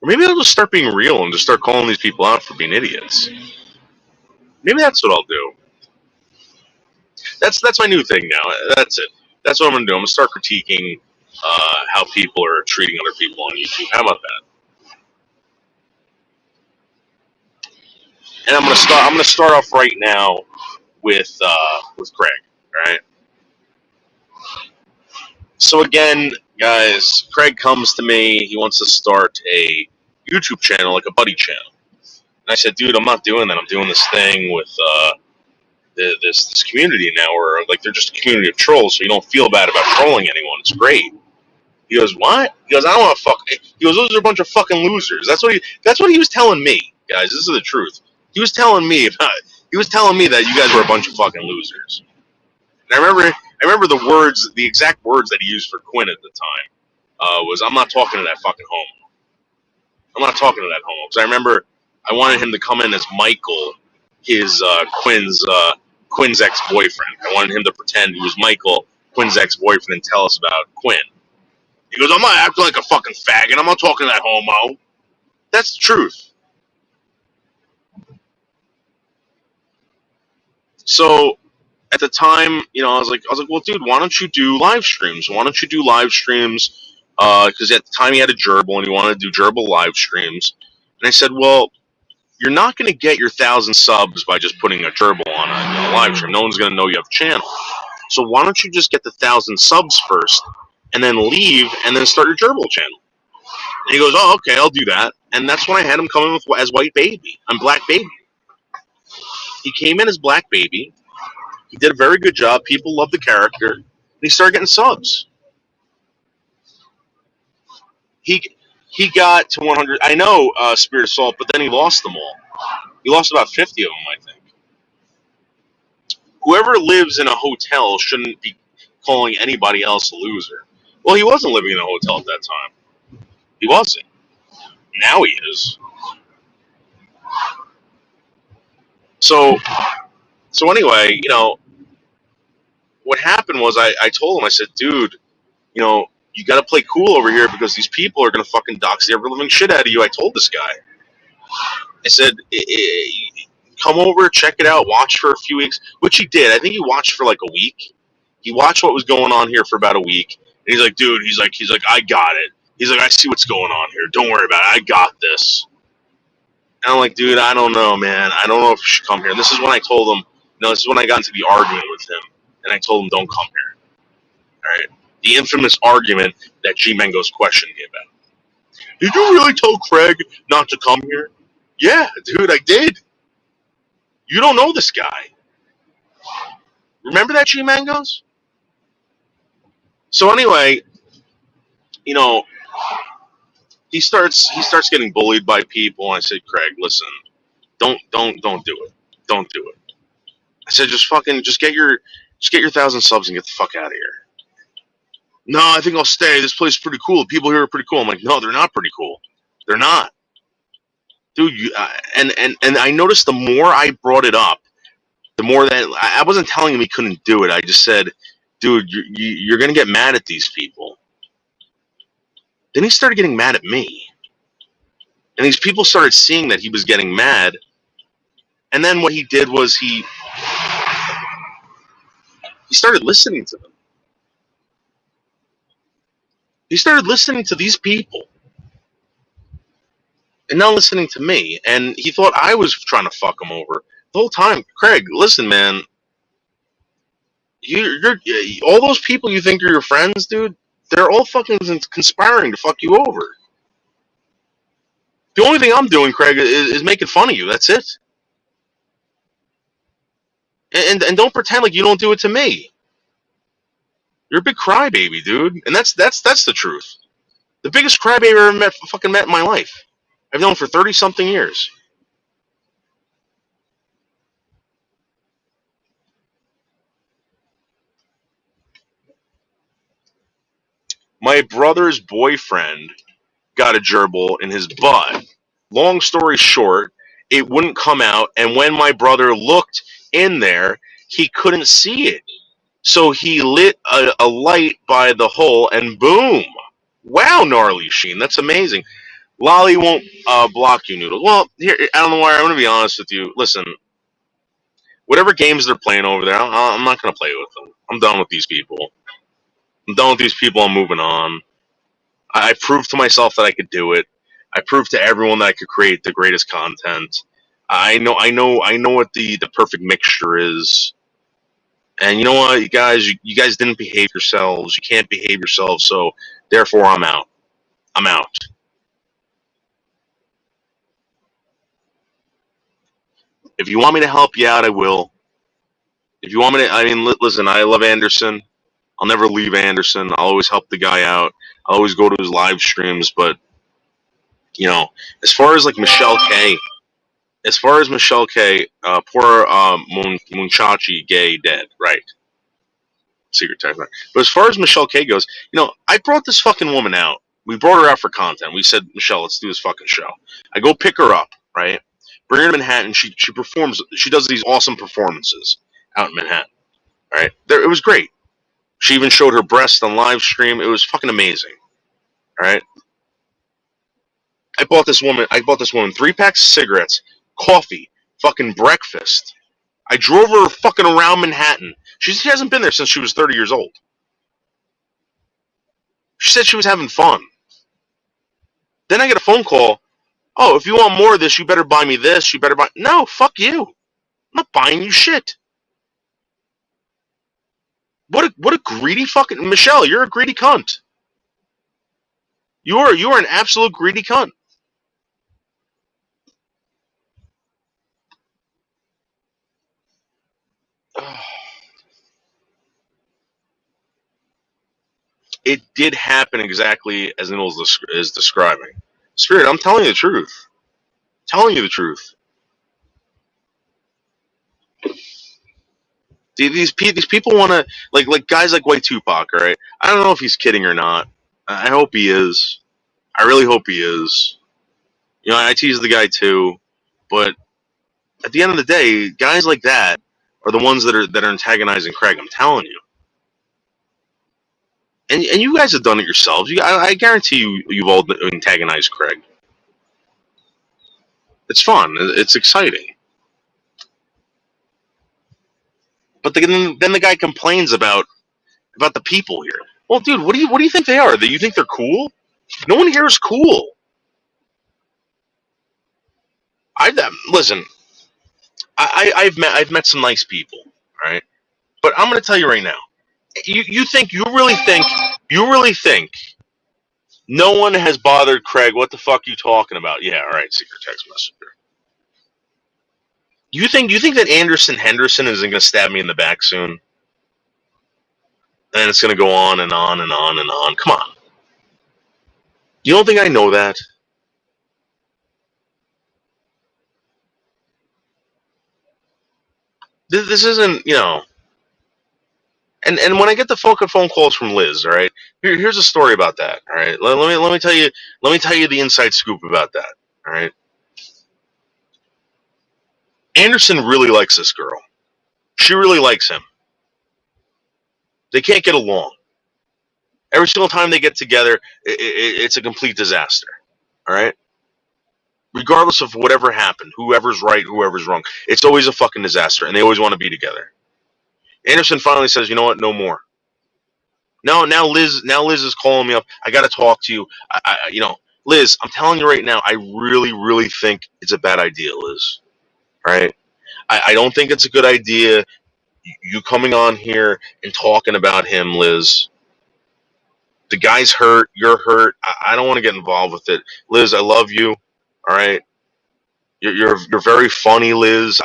Or maybe I'll just start being real and just start calling these people out for being idiots. Maybe that's what I'll do. That's my new thing now. That's it. That's what I'm gonna do. I'm gonna start critiquing how people are treating other people on YouTube. How about that? And I'm gonna start off right now with Craig. All right. So again, guys, Craig comes to me. He wants to start a YouTube channel, like a buddy channel. And I said, dude, I'm not doing that. I'm doing this thing with this community now, where like they're just a community of trolls, so you don't feel bad about trolling anyone. It's great. He goes, what? He goes, I don't want to fuck. He goes, those are a bunch of fucking losers. That's what he was telling me, guys. This is the truth. He was telling me that you guys were a bunch of fucking losers. And I remember the exact words that he used for Quinn at the time was, I'm not talking to that fucking homo. I'm not talking to that homo. Because I remember I wanted him to come in as Michael, his Quinn's ex-boyfriend. I wanted him to pretend he was Michael, Quinn's ex-boyfriend, and tell us about Quinn. He goes, I'm not acting like a fucking faggot. I'm not talking to that homo. That's the truth. So at the time, I was like, well, dude, why don't you do live streams? Because at the time he had a gerbil and he wanted to do gerbil live streams. And I said, well, you're not going to get your 1,000 subs by just putting a gerbil on a live stream. No one's going to know you have a channel. So why don't you just get the 1,000 subs first, and then leave, and then start your gerbil channel? And he goes, oh, okay, I'll do that. And that's when I had him come in as White Baby. I'm Black Baby. He came in as Black Baby. He did a very good job. People loved the character. And he started getting subs. He got to 100. I know Spirit Assault, but then he lost them all. He lost about 50 of them, I think. Whoever lives in a hotel shouldn't be calling anybody else a loser. Well, he wasn't living in a hotel at that time. He wasn't. Now he is. So anyway, what happened was I told him, I said, dude, you you got to play cool over here because these people are going to fucking dox the ever living shit out of you. I told this guy. I said, come over, check it out, watch for a few weeks, which he did. I think he watched for like a week. He watched what was going on here for about a week, and he's like, dude, he's like, I got it. He's like, I see what's going on here. Don't worry about it. I got this. And I'm like, dude, I don't know, man. I don't know if you should come here. And this is when I told him, this is when I got into the argument with him, and I told him, don't come here. All right. The infamous argument that G Mango's questioned me about. Did you really tell Craig not to come here? Yeah, dude, I did. You don't know this guy. Remember that, G Mangos? So anyway, he starts getting bullied by people, and I said, Craig, listen, don't do it. Don't do it. I said, just get your 1,000 subs and get the fuck out of here. No, I think I'll stay. This place is pretty cool. The people here are pretty cool. I'm like, no, they're not pretty cool. They're not. Dude, and I noticed the more I brought it up, the more that I wasn't telling him he couldn't do it. I just said, dude, you're going to get mad at these people. Then he started getting mad at me. And these people started seeing that he was getting mad. And then what he did was he started listening to them. He started listening to these people. And not listening to me. And he thought I was trying to fuck him over. The whole time, Craig, listen, man. You're all those people you think are your friends, dude, they're all fucking conspiring to fuck you over. The only thing I'm doing, Craig, is making fun of you. That's it. And don't pretend like you don't do it to me. You're a big crybaby, dude. And that's the truth. The biggest crybaby I ever fucking met in my life. I've known for 30-something years. My brother's boyfriend got a gerbil in his butt. Long story short, it wouldn't come out, and when my brother looked in there, he couldn't see it. So he lit a light by the hole, and boom! Wow, gnarly Sheen, that's amazing. Lolly won't block you, Noodle. Well, here, I don't know why. I'm going to be honest with you. Listen, whatever games they're playing over there, I'm not going to play with them. I'm done with these people. I'm moving on. I proved to myself that I could do it. I proved to everyone that I could create the greatest content. I know what the perfect mixture is. And you know what, you guys didn't behave yourselves. You can't behave yourselves, so therefore I'm out. I'm out. If you want me to help you out, I will. If you want me to, listen, I love Anderson. I'll never leave Anderson. I'll always help the guy out. I'll always go to his live streams, but as far as like Michelle K, poor Munchachi gay dead, right? Secret text. But as far as Michelle K goes, I brought this fucking woman out. We brought her out for content. We said, Michelle, let's do this fucking show. I go pick her up, right? Bring her to Manhattan. She performs. She does these awesome performances out in Manhattan, right? It was great. She even showed her breast on live stream. It was fucking amazing, all right? I bought this woman 3 packs of cigarettes, coffee, fucking breakfast. I drove her fucking around Manhattan. She hasn't been there since she was 30 years old. She said she was having fun. Then I get a phone call. Oh, if you want more of this, you better buy me this. You better buy... No, fuck you. I'm not buying you shit. What a greedy fucking... Michelle, you're a greedy cunt. You are an absolute greedy cunt. It did happen exactly as Niels is describing. Spirit, I'm telling you the truth. Telling you the truth. These people want to like guys like White Tupac, right? I don't know if he's kidding or not. I hope he is. I really hope he is. I tease the guy too, but at the end of the day, guys like that are the ones that are antagonizing Craig. I'm telling you. And you guys have done it yourselves. I guarantee you've all antagonized Craig. It's fun. It's exciting. But then the guy complains about the people here. Well, dude, what do you think they are? Do you think they're cool? No one here is cool. Listen. I've met some nice people, all right? But I'm going to tell you right now. You really think no one has bothered Craig? What the fuck are you talking about? Yeah, all right, secret text messenger. You think that Anderson Henderson isn't going to stab me in the back soon? And it's going to go on and on and on and on. Come on. You don't think I know that? This isn't, And when I get the phone calls from Liz, all right, here's a story about that. All right, let me tell you the inside scoop about that. All right, Anderson really likes this girl. She really likes him. They can't get along. Every single time they get together, it's a complete disaster. All right, regardless of whatever happened, whoever's right, whoever's wrong, it's always a fucking disaster, and they always want to be together. Anderson finally says, "You know what? No more." Now Liz is calling me up. I got to talk to you. Liz, I'm telling you right now, I really, really think it's a bad idea, Liz. All right? I don't think it's a good idea. You coming on here and talking about him, Liz. The guy's hurt. You're hurt. I don't want to get involved with it, Liz. I love you. All right. You're very funny, Liz.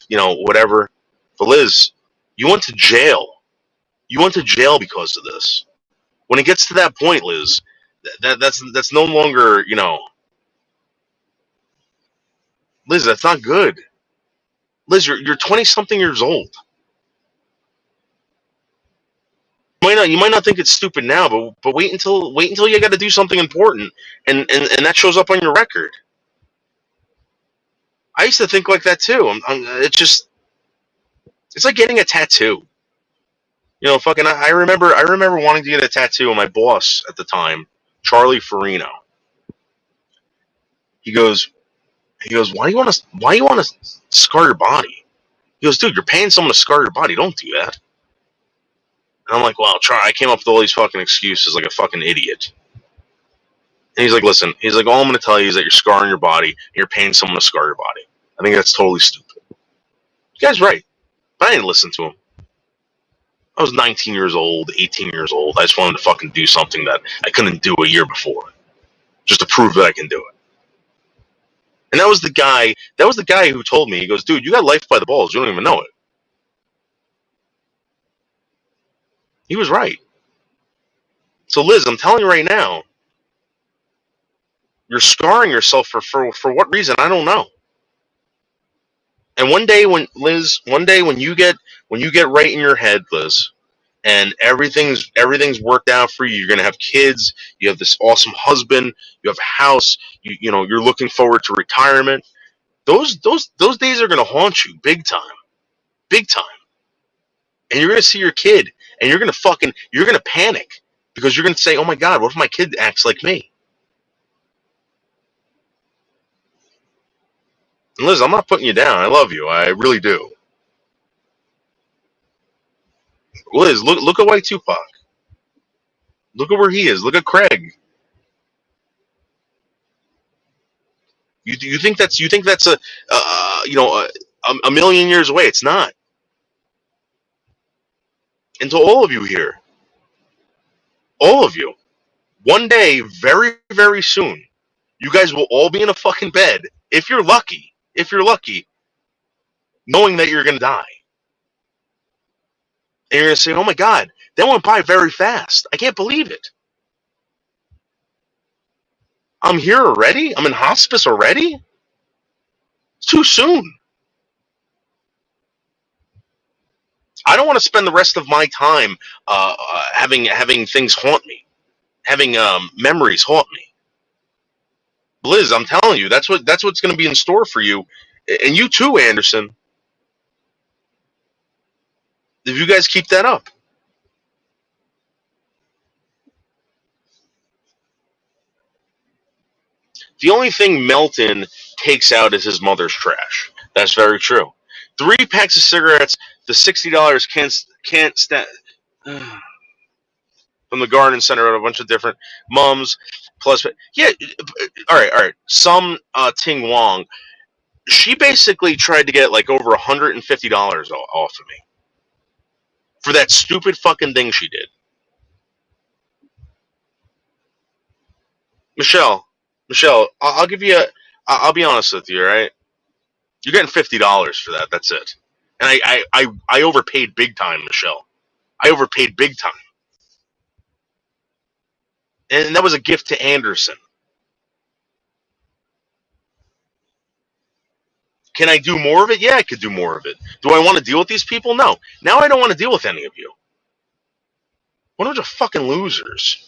Whatever. But Liz, you went to jail. You went to jail because of this. When it gets to that point, Liz, that's no longer, Liz, that's not good. Liz, you're 20 something years old. You might not think it's stupid now, but wait until you got to do something important, and that shows up on your record. I used to think like that too. It's like getting a tattoo. I remember wanting to get a tattoo, and my boss at the time, Charlie Farino, he goes, why do you want to scar your body? He goes, dude, you're paying someone to scar your body. Don't do that. And I'm like, well, I came up with all these fucking excuses like a fucking idiot. And he's like, listen, all I'm going to tell you is that you're scarring your body and you're paying someone to scar your body. I think that's totally stupid. The guy's right. But I didn't listen to him. I was 19 years old, 18 years old. I just wanted to fucking do something that I couldn't do a year before. Just to prove that I can do it. And that was the guy who told me, he goes, dude, you got life by the balls. You don't even know it. He was right. So Liz, I'm telling you right now, you're scarring yourself for what reason? I don't know. And one day when you get right in your head, Liz, and everything's worked out for you, you're gonna have kids, you have this awesome husband, you have a house, you're looking forward to retirement. Those days are gonna haunt you big time. Big time. And you're gonna see your kid and you're gonna panic because you're gonna say, oh my God, what if my kid acts like me? And Liz, I'm not putting you down. I love you. I really do. Liz, look at White Tupac. Look at where he is. Look at Craig. You think that's a million years away? It's not. And to all of you here, all of you, one day, very, very soon, you guys will all be in a fucking bed, if you're lucky, knowing that you're going to die. And you're going to say, oh my God, that went by very fast. I can't believe it. I'm here already? I'm in hospice already? It's too soon. I don't want to spend the rest of my time having things haunt me, having memories haunt me. Liz, I'm telling you, that's what's going to be in store for you, and you too, Anderson. If you guys keep that up, The only thing Melton takes out is his mother's trash. That's very true. 3 packs of cigarettes, the $60 can't stand from the garden center at a bunch of different mums. Plus, yeah, all right. Some Ting Wong, she basically tried to get like over $150 off of me for that stupid fucking thing she did. Michelle, I'll give you a. I'll be honest with you, all right? You're getting $50 for that. That's it. And I overpaid big time, Michelle. I overpaid big time, and that was a gift to Anderson. Can I do more of it? Yeah, I could do more of it. Do I want to deal with these people? No. Now I don't want to deal with any of you. What a bunch of fucking losers.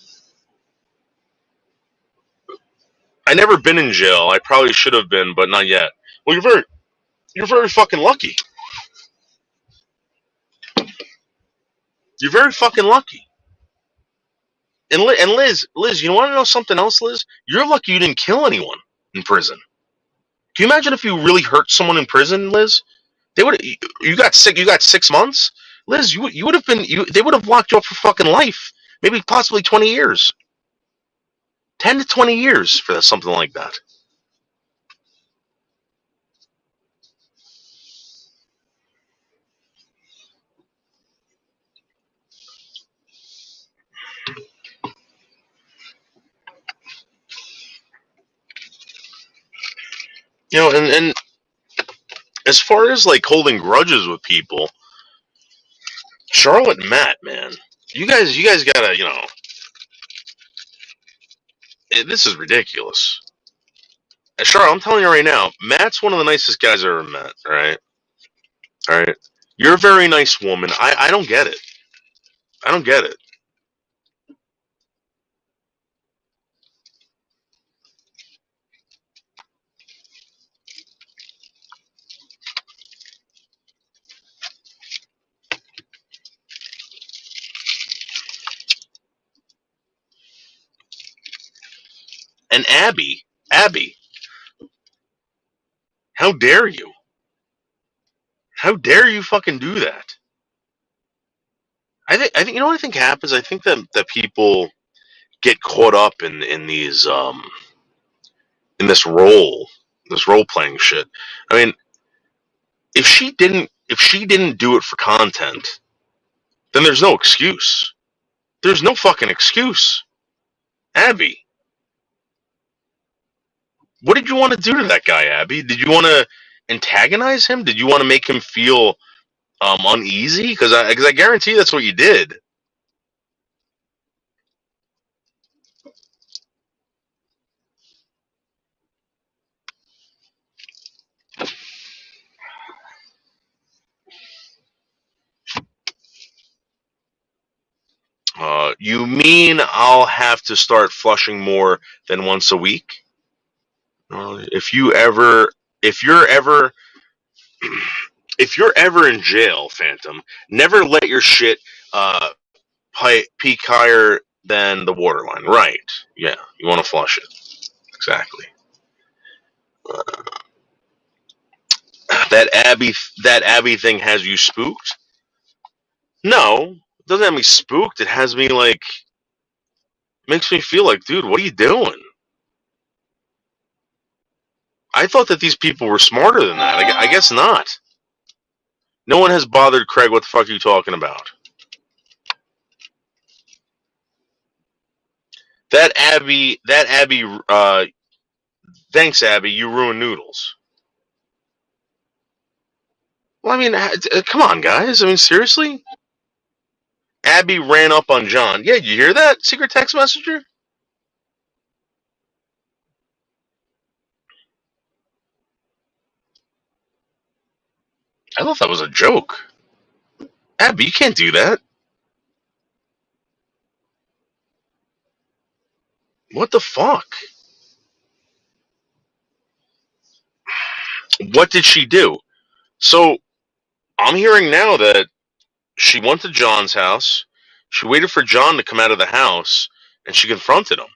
I never been in jail. I probably should have been, but not yet. Well, you're very fucking lucky. You're very fucking lucky. And Liz, you want to know something else, Liz? You're lucky you didn't kill anyone in prison. Can you imagine if you really hurt someone in prison, Liz? They would. You got sick. You got 6 months, Liz. You would have been. They would have locked you up for fucking life. Maybe possibly 20 years. 10 to 20 years for something like that. And as far as like holding grudges with people, Charlotte and Matt, man, you guys gotta, this is ridiculous. Charlotte, I'm telling you right now, Matt's one of the nicest guys I ever met. All right. You're a very nice woman. I don't get it. I don't get it. And Abby, how dare you? How dare you fucking do that? I think you know what I think happens. I think that people get caught up in these in this role playing shit. I mean, if she didn't do it for content, then there's no excuse. There's no fucking excuse. Abby, what did you want to do to that guy, Abby? Did you want to antagonize him? Did you want to make him feel uneasy? Because I guarantee that's what you did. You mean I'll have to start flushing more than once a week? If you're ever, if you're ever in jail, Phantom, never let your shit peak higher than the waterline. Right? Yeah, you want to flush it. Exactly. Uh, that Abby thing has you spooked? No, it doesn't have me spooked. It has me like makes me feel like, dude, what are you doing? I thought that these people were smarter than that. I guess not. No one has bothered Craig. What the fuck are you talking about? That Abby. Thanks, Abby. You ruined noodles. Well, I mean, come on, guys. I mean, seriously. Abby ran up on John. Yeah, you hear that, secret text messenger? I thought that was a joke. Abby, you can't do that. What the fuck? What did she do? So I'm hearing now that she went to John's house. She waited for John to come out of the house, and she confronted him.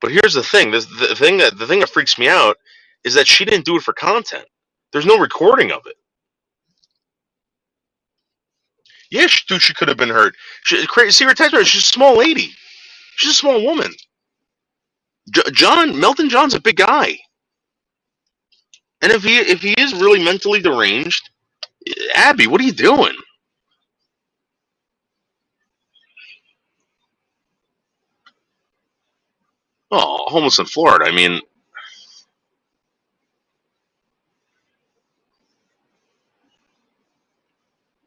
But here's the thing: the thing that freaks me out is that she didn't do it for content. There's no recording of it. Yeah, dude, she could have been hurt. See her text message. She's a small lady. She's a small woman. Melton John's a big guy, and if he is really mentally deranged, Abby, what are you doing? Oh, homeless in Florida. I mean,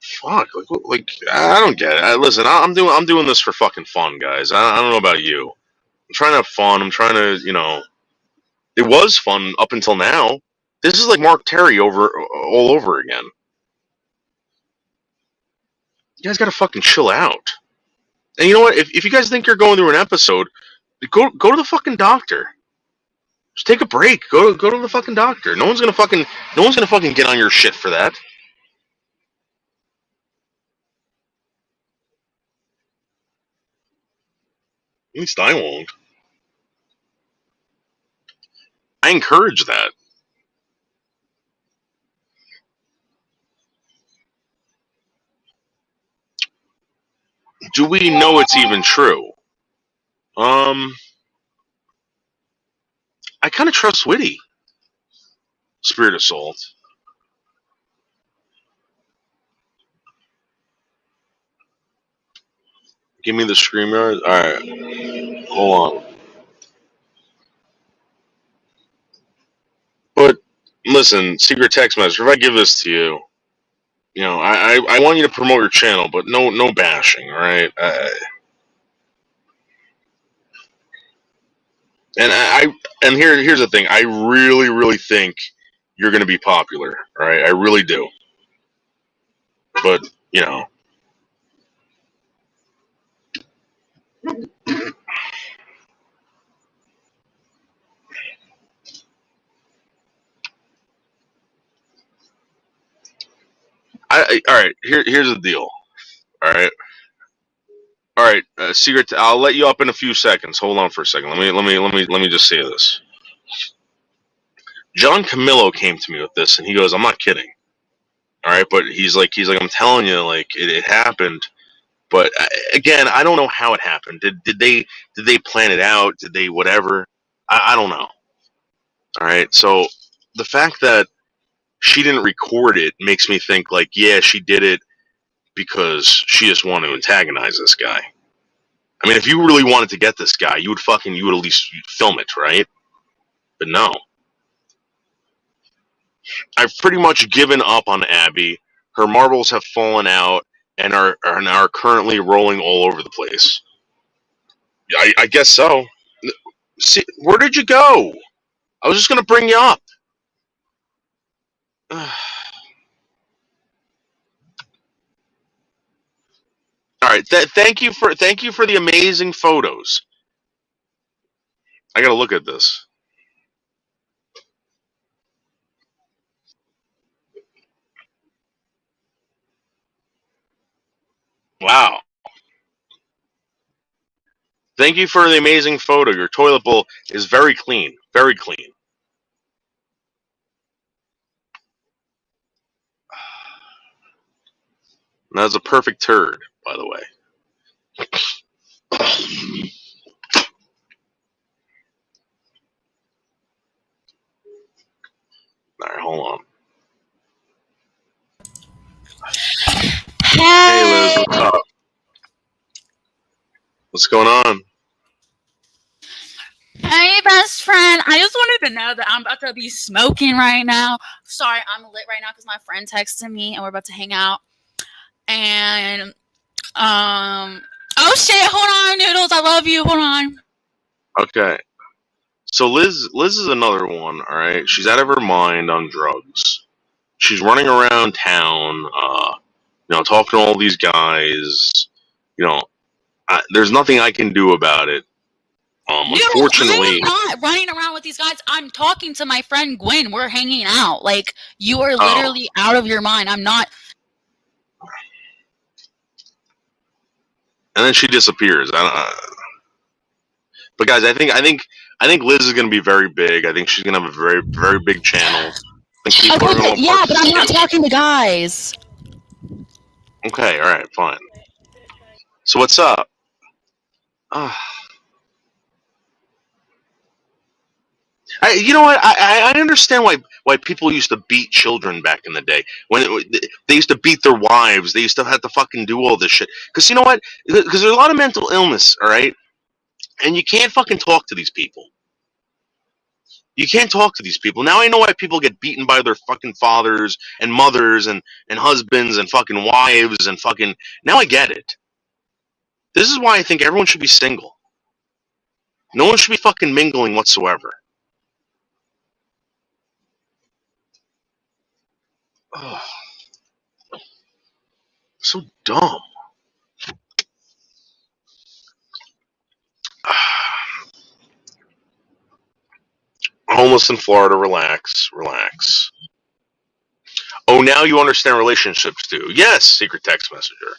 fuck. Like I don't get it. Listen, I'm doing this for fucking fun, guys. I don't know about you. I'm trying to have fun. I'm trying to, it was fun up until now. This is like Mark Terry all over again. You guys gotta fucking chill out. And you know what? If you guys think you're going through an episode, go to the fucking doctor. Just take a break. Go to the fucking doctor. No one's gonna fucking get on your shit for that. At least I won't. I encourage that. Do we know it's even true? I kind of trust Witty. Spirit Assault. Give me the StreamYard. Alright. Hold on. But listen, secret text message. If I give this to you, I want you to promote your channel, but no bashing, all right? And here's the thing. I really think you're going to be popular, all right? I really do. But all right. Here's the deal. All right. All right, secret. I'll let you up in a few seconds. Hold on for a second. Let me just say this. John Camillo came to me with this, and he goes, "I'm not kidding." All right, but he's like, "I'm telling you, like it happened." But again, I don't know how it happened. Did they plan it out? Did they whatever? I don't know. All right, so the fact that she didn't record it makes me think like, yeah, she did it because she just wanted to antagonize this guy. I mean, if you really wanted to get this guy, you would at least film it, right? But no. I've pretty much given up on Abby. Her marbles have fallen out and are currently rolling all over the place. I guess so. See, where did you go? I was just gonna bring you up. All right. Thank you for the amazing photos. I gotta look at this. Wow. Thank you for the amazing photo. Your toilet bowl is very clean. Very clean. And that's a perfect turd, by the way. All right, hold on. Hey, Liz, what's up? What's going on? Hey, best friend. I just wanted to know that I'm about to be smoking right now. Sorry, I'm lit right now because my friend texted me and we're about to hang out. And, oh shit, hold on, Noodles. I love you. Hold on. Okay. So Liz is another one, all right? She's out of her mind on drugs. She's running around town, talking to all these guys. There's nothing I can do about it. Unfortunately, I'm not running around with these guys. I'm talking to my friend Gwen. We're hanging out. Like, you are literally out of your mind. I'm not. And then she disappears. But guys, I think I think Liz is going to be very big. I think she's going to have a very, very big channel. I think people Okay, are going to but I'm not talking to guys. Okay, all right, fine. So what's up? You know what? I understand why people used to beat children back in the day. They used to beat their wives. They used to have to fucking do all this shit. Because you know what? Because there's a lot of mental illness, all right? And you can't fucking talk to these people. You can't talk to these people. Now I know why people get beaten by their fucking fathers and mothers and husbands and fucking wives and fucking... Now I get it. This is why I think everyone should be single. No one should be fucking mingling whatsoever. Oh, so dumb. Homeless in Florida, relax. Oh, now you understand relationships too. Yes, secret text messenger.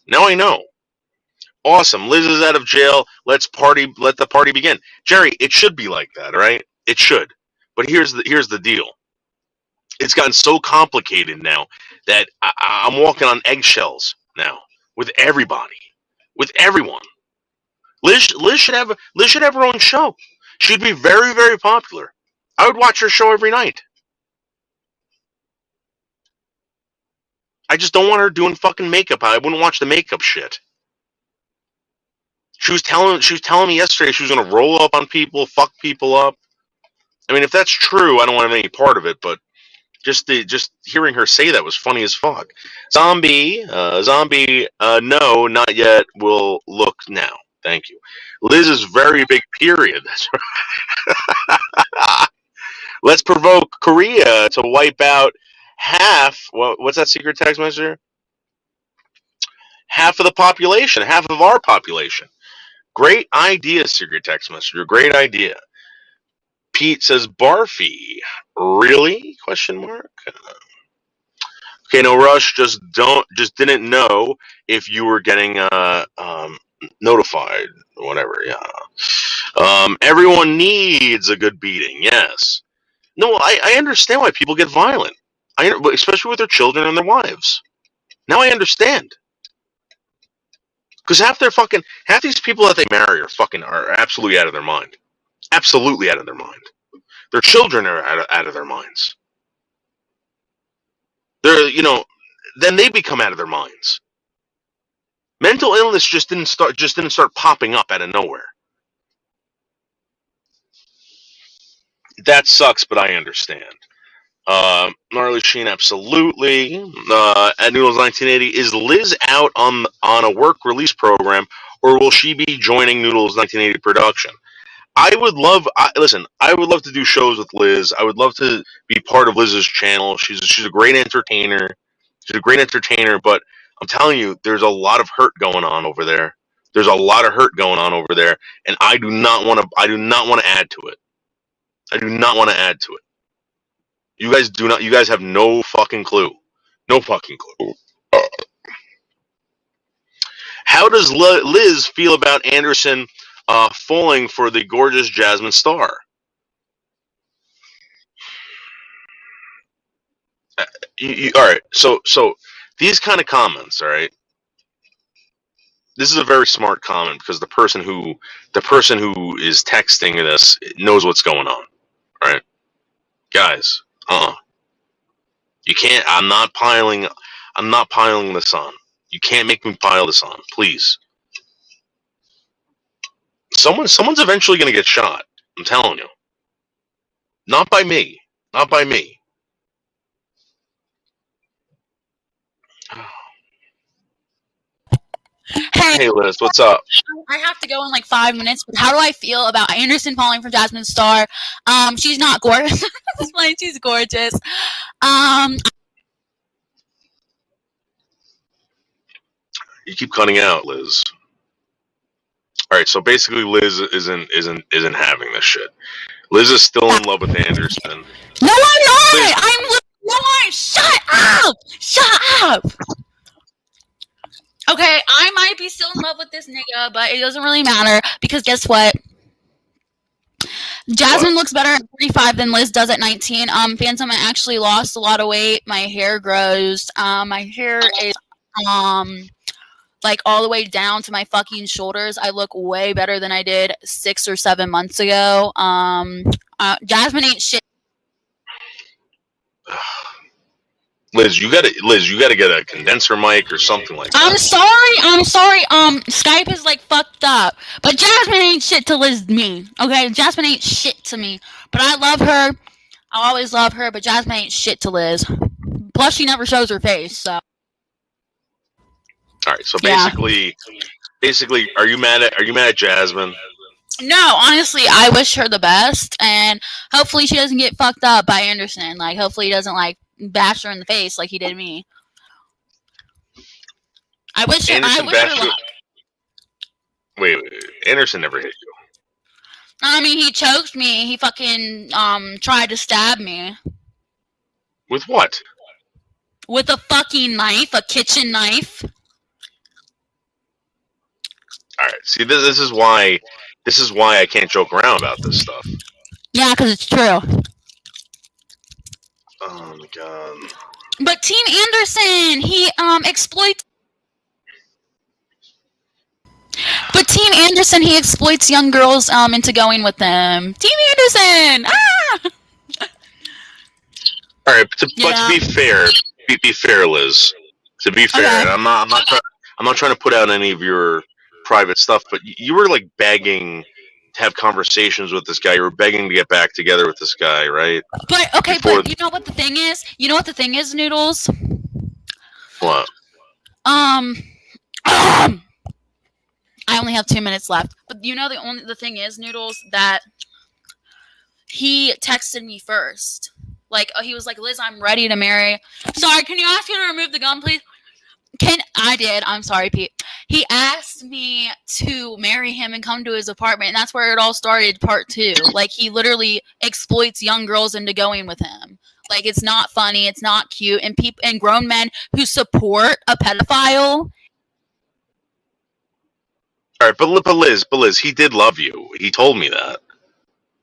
Now I know. Awesome. Liz is out of jail. Let's party. Let the party begin. Jerry, it should be like that, right? It should. But here's the deal. It's gotten so complicated now that I'm walking on eggshells now with everybody, with everyone. Liz should have her own show. She'd be very, very popular. I would watch her show every night. I just don't want her doing fucking makeup. I wouldn't watch the makeup shit. She was telling me yesterday she was gonna roll up on people, fuck people up. I mean, if that's true, I don't want to have any part of it. But just hearing her say that was funny as fuck. Zombie, no, not yet. We'll look now. Thank you. Liz is very big. Period. That's right. Let's provoke Korea to wipe out half. What's that secret text messenger? Half of the population. Half of our population. Great idea, secret text messenger. Great idea. Pete says Barfy. Really? Question mark. Okay, no rush. Just didn't know if you were getting notified. Whatever. Yeah. Everyone needs a good beating. Yes. No, I understand why people get violent. Especially with their children and their wives. Now I understand. Because half these people that they marry are absolutely out of their mind. Absolutely out of their mind. Their children are out of their minds. Then they become out of their minds. Mental illness just didn't start popping up out of nowhere. That sucks, but I understand. Gnarly Sheen, absolutely. At Noodles 1980, is Liz out on a work release program, or will she be joining Noodles 1980 production? I would love to do shows with Liz. I would love to be part of Liz's channel. She's a great entertainer. But I'm telling you, there's a lot of hurt going on over there. And I do not want to add to it. I do not want to add to it. You guys have no fucking clue. No fucking clue. How does Liz feel about Anderson falling for the gorgeous Jasmine Star? All right. So these kind of comments, all right. This is a very smart comment because the person who is texting this knows what's going on. All right, guys. You can't. I'm not piling this on. You can't make me pile this on, please. Someone's eventually going to get shot. I'm telling you. Not by me. Hey Liz, what's up? I have to go in like 5 minutes, but how do I feel about Anderson falling for Jasmine Star? She's not gorgeous. She's gorgeous. You keep cutting out, Liz. All right, so basically, Liz isn't having this shit. Liz is still in love with Anderson. No, I'm not. Shut up. Okay, I might be still in love with this nigga, but it doesn't really matter because guess what? Jasmine What? looks better at 45 than Liz does at 19. Phantom, I actually lost a lot of weight. My hair grows. My hair is like all the way down to my fucking shoulders. I look way better than I did 6 or 7 months ago. Jasmine ain't shit. Liz, you gotta get a condenser mic or something like that. I'm sorry. Skype is like fucked up. But Jasmine ain't shit to Liz me. Okay? Jasmine ain't shit to me. But I love her. I'll always love her, but Jasmine ain't shit to Liz. Plus she never shows her face, so. Alright, so basically are you mad at Jasmine? No, honestly, I wish her the best, and hopefully she doesn't get fucked up by Anderson. Like, hopefully he doesn't, like, bash her in the face like he did me. I wish her luck. Wait, Anderson never hit you. I mean, he choked me. He fucking, tried to stab me. With what? With a fucking knife, a kitchen knife. Alright, see, this is why I can't joke around about this stuff. Yeah, because it's true. Oh my god. But Team Anderson, he exploits. But Team Anderson, he exploits young girls into going with them. Team Anderson! Ah! Alright, but to be fair, Liz. To be fair, okay. I'm not trying to put out any of your private stuff, but you were like begging to have conversations with this guy. You were begging to get back together with this guy, right? But okay, but you know what the thing is? Noodles? What? I only have 2 minutes left. But you know the thing is, Noodles, that he texted me first. Like, he was like, Liz, I'm ready to marry. Sorry, can you ask you to remove the gun, please? I did. I'm sorry, Pete. He asked me to marry him and come to his apartment, and that's where it all started, part 2. Like, he literally exploits young girls into going with him. Like, it's not funny, it's not cute, and grown men who support a pedophile. All right, but Liz, he did love you. He told me that.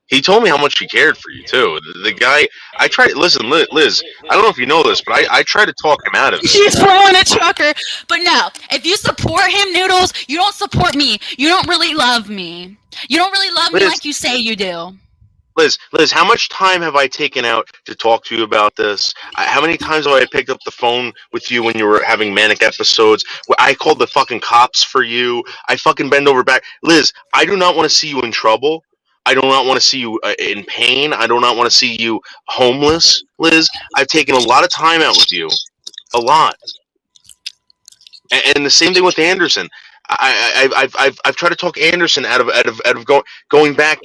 He told me how much he cared for you too. The guy, I tried. Listen, Liz, I don't know if you know this, but I tried to talk him out of it. She's throwing a trucker. But no, if you support him, Noodles, you don't support me. You don't really love me. You don't really love me like you say you do. Liz, how much time have I taken out to talk to you about this? How many times have I picked up the phone with you when you were having manic episodes? I called the fucking cops for you. I fucking bend over back. Liz, I do not want to see you in trouble. I do not want to see you in pain. I do not want to see you homeless. Liz, I've taken a lot of time out with you. A lot. And the same thing with Anderson. I've tried to talk Anderson out of going back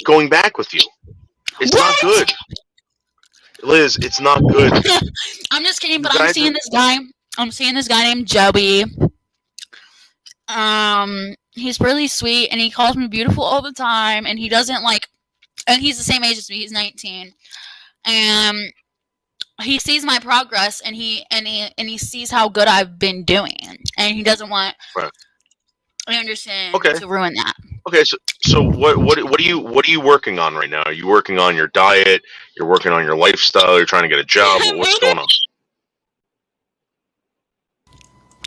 with you. It's not good. Liz, it's not good. I'm just kidding, but I'm seeing this guy named Joey. He's really sweet, and he calls me beautiful all the time, and he doesn't and he's the same age as me. He's 19. And he sees my progress, and he sees how good I've been doing, and he doesn't want Anderson to ruin that. Okay, so what are you working on right now? Are you working on your diet? You're working on your lifestyle? You're trying to get a job? What's going on?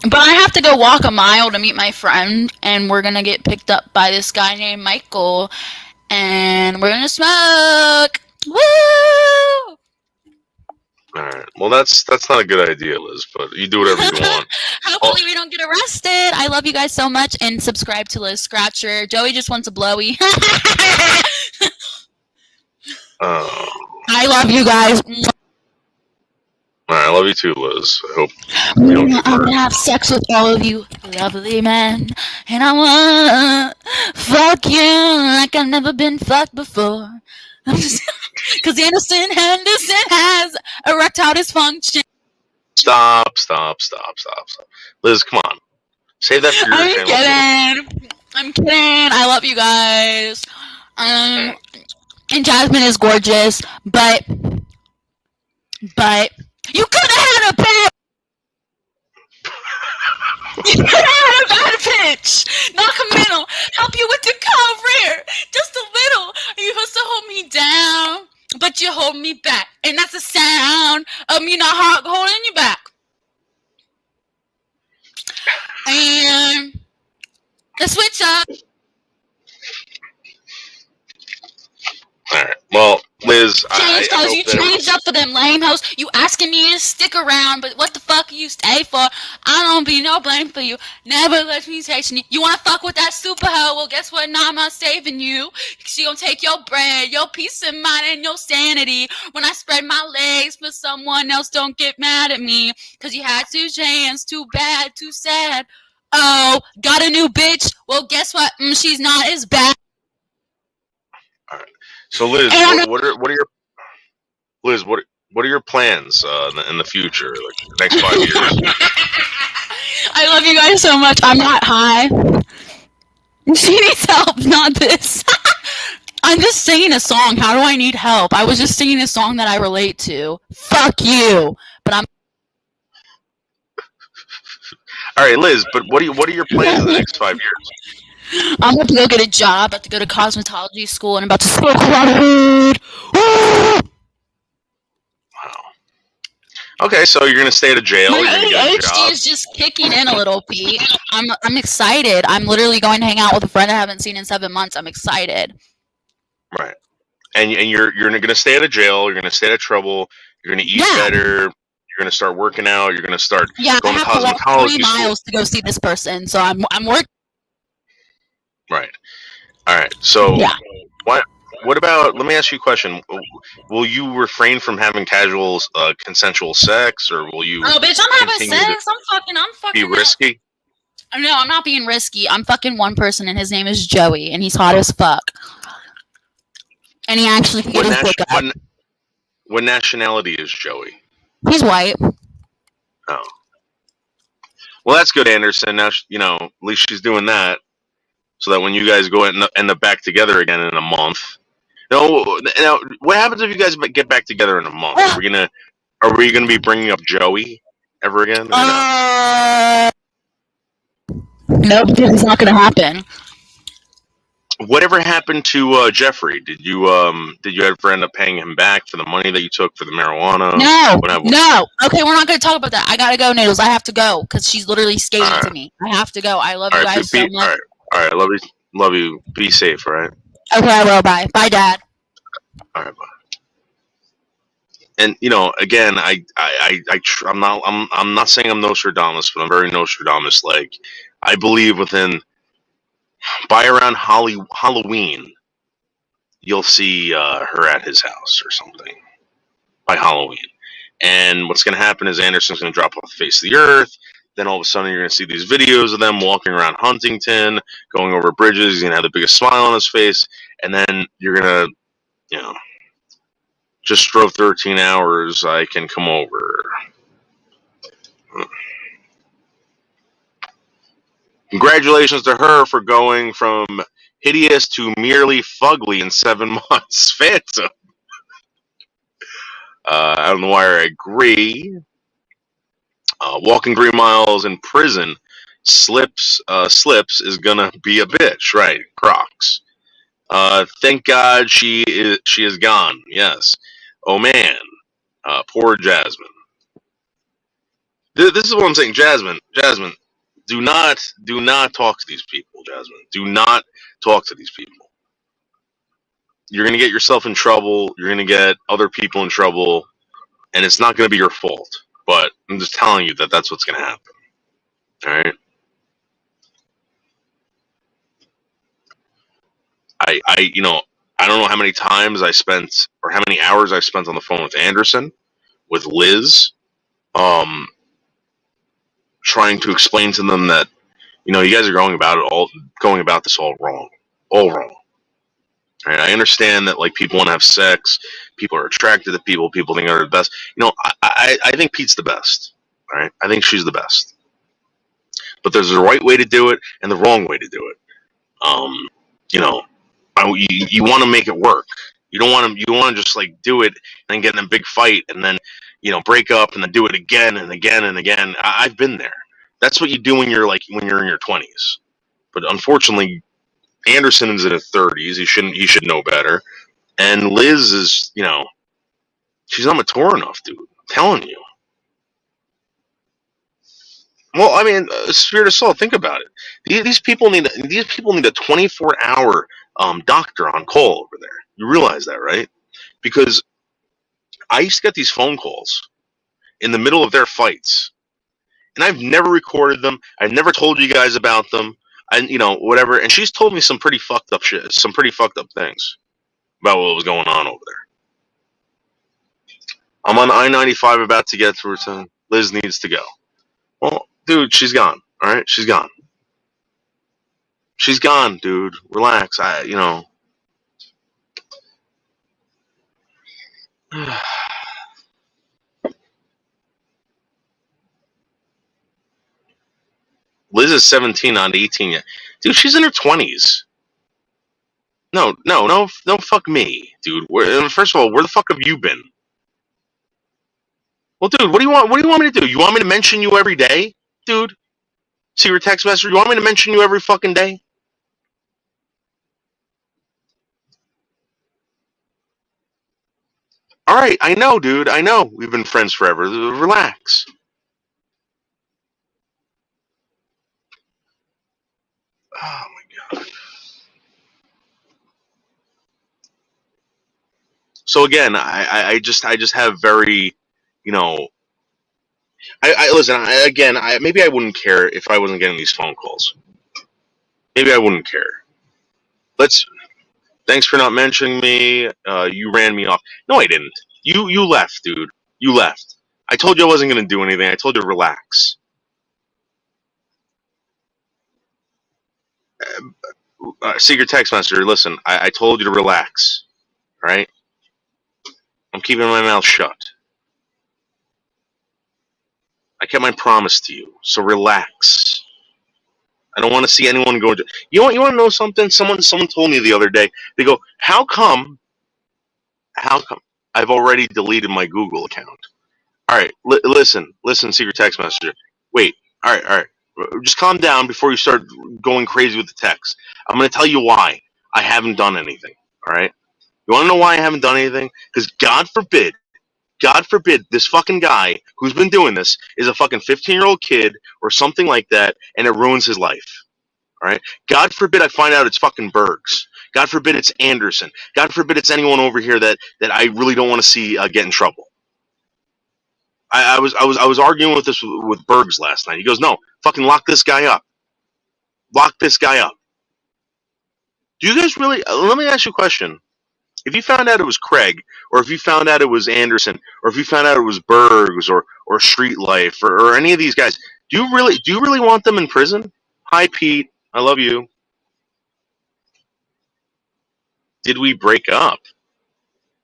But I have to go walk a mile to meet my friend, and we're gonna get picked up by this guy named Michael, and we're gonna smoke. Woo! Alright, well that's not a good idea, Liz, but you do whatever you want. Hopefully we don't get arrested. I love you guys so much, and subscribe to Liz Scratcher. Joey just wants a blowy. I love you guys. Alright, I love you too, Liz. I hope you don't get I'm gonna have sex with all of you lovely men, and I wanna fuck you like I've never been fucked before. Because Anderson has erectile dysfunction. Stop. Liz, come on. Save that for your channel. I'm kidding. I love you guys. And Jasmine is gorgeous, but you could have had a pet. You had a bad pitch. Knock a middle. Help you with your career. Just a little. You supposed to hold me down, but you hold me back. And that's the sound of me not holding you back. And the switch up. All right. Well, Liz, Change I hoes, hope you that changed up for them lame hoes. You asking me to stick around, but what the fuck you stay for? I don't be no blame for you. Never let me taste you. You wanna fuck with that super hoe? Well, guess what? Nah, I'm not saving you. She gonna take your bread, your peace of mind, and your sanity. When I spread my legs for someone else, don't get mad at me. Cause you had 2 chances, too bad, too sad. Oh, got a new bitch? Well, guess what? She's not as bad. All right. So, Liz, And what are your plans in the future, like the next 5 years? I love you guys so much. I'm not high. She needs help, not this. I'm just singing a song. How do I need help? I was just singing a song that I relate to. Fuck you. But I'm. All right, Liz. But what are your plans in the next 5 years? I'm about to go get a job. About to go to cosmetology school, and I'm about to smoke a lot of weed. Wow. Okay, so you're gonna stay at a jail. You're gonna get a ADHD job. is just kicking in a little, Pete. I'm excited. I'm literally going to hang out with a friend I haven't seen in 7 months. I'm excited. Right. And you're gonna stay at a jail. You're gonna stay out of trouble. You're gonna eat better. You're gonna start working out. You're gonna start I going to have to walk cosmetology 3 school. miles to go see this person. So I'm working. Right. All right. So Yeah. what about? Let me ask you a question. Will you refrain from having casual, consensual sex, or will you Oh, bitch, I'm having continue sex. I'm to fucking. be risky? No, I'm not being risky. I'm fucking one person, and his name is Joey, and he's hot as fuck. And he actually can get his dick up. What nationality is Joey? He's white. Oh. Well, that's good, Anderson. Now, at least she's doing that, so that when you guys go end up back together again in a month. Now, what happens if you guys get back together in a month? Are we gonna be bringing up Joey ever again? Nope, this is not gonna happen. Whatever happened to Jeffrey? Did you ever end up paying him back for the money that you took for the marijuana? No. Okay, we're not gonna talk about that. I gotta go, Noodles. I have to go because she's literally skating to me. I have to go. I love you guys so much. All right, love you. Be safe, all right? Okay, I will. Bye, Dad. All right, bye. And again, I'm not saying I'm Nostradamus, but I'm very Nostradamus. Like, I believe by around Halloween, you'll see her at his house or something by Halloween. And what's going to happen is Anderson's going to drop off the face of the earth. Then all of a sudden, you're going to see these videos of them walking around Huntington, going over bridges. He's going to have the biggest smile on his face. And then you're going to, just drove 13 hours. I can come over. Congratulations to her for going from hideous to merely fugly in 7 months. Phantom. I don't know why I agree. Walking 3 miles in prison, slips is gonna be a bitch, right? Crocs. Thank God she is gone. Yes. Oh man, poor Jasmine. This is what I'm saying, Jasmine. Do not talk to these people, Jasmine. Do not talk to these people. You're gonna get yourself in trouble. You're gonna get other people in trouble, and it's not gonna be your fault. But I'm just telling you that that's what's gonna happen. All right. I don't know how many times I spent or how many hours I spent on the phone with Anderson, with Liz, trying to explain to them that you guys are going about this all wrong. Right? I understand that people want to have sex, people are attracted to people think they're the best. I think Pete's the best. All right, I think she's the best. But there's a right way to do it and the wrong way to do it. You want to make it work. You don't want to. You want to just do it and then get in a big fight and then break up and then do it again and again and again. I've been there. That's what you do when you're in your 20s. But unfortunately, Anderson is in his 30s. He should know better. And Liz is, she's not mature enough, dude. I'm telling you. Well, I mean, Spirit of Soul. Think about it. These people need a 24-hour doctor on call over there. You realize that, right? Because I used to get these phone calls in the middle of their fights, and I've never recorded them. I've never told you guys about them, and whatever. And she's told me some pretty fucked up shit, some pretty fucked up things about what was going on over there. I'm on I-95 about to get through. Liz needs to go. Well, dude, she's gone. All right, she's gone. She's gone, dude. Relax. Liz is 17, not 18 yet. Dude, she's in her 20s. No, fuck me, dude. First of all, where the fuck have you been? Well, dude, what do you want? What do you want me to do? You want me to mention you every day, dude? See your text message. You want me to mention you every fucking day? All right, I know, dude. I know. We've been friends forever. Relax. Oh my god. So again, I just have very, you know, I listen. Maybe I wouldn't care if I wasn't getting these phone calls. Maybe I wouldn't care. Let's. Thanks for not mentioning me. You ran me off. No, I didn't. You left, dude. You left. I told you I wasn't gonna do anything. I told you to relax. Secret text messenger. Listen, I told you to relax. All right. I'm keeping my mouth shut. I kept my promise to you. So relax. I don't want to see anyone go. You want to know something? Someone told me the other day. They go, how come? How come? I've already deleted my Google account. All right, listen, secret text messenger. Wait, all right. Just calm down before you start going crazy with the text. I'm going to tell you why I haven't done anything. All right, you want to know why I haven't done anything? Because God forbid, this fucking guy who's been doing this is a fucking 15-year-old kid or something like that, and it ruins his life. All right, God forbid I find out it's fucking Bergs. God forbid it's Anderson. God forbid it's anyone over here that I really don't want to see get in trouble. I was arguing with Bergs last night. He goes, no, fucking lock this guy up. Lock this guy up. Do you guys really? Let me ask you a question. If you found out it was Craig, or if you found out it was Anderson, or if you found out it was Bergs or Street Life or any of these guys, do you really want them in prison? Hi, Pete. I love you. Did we break up?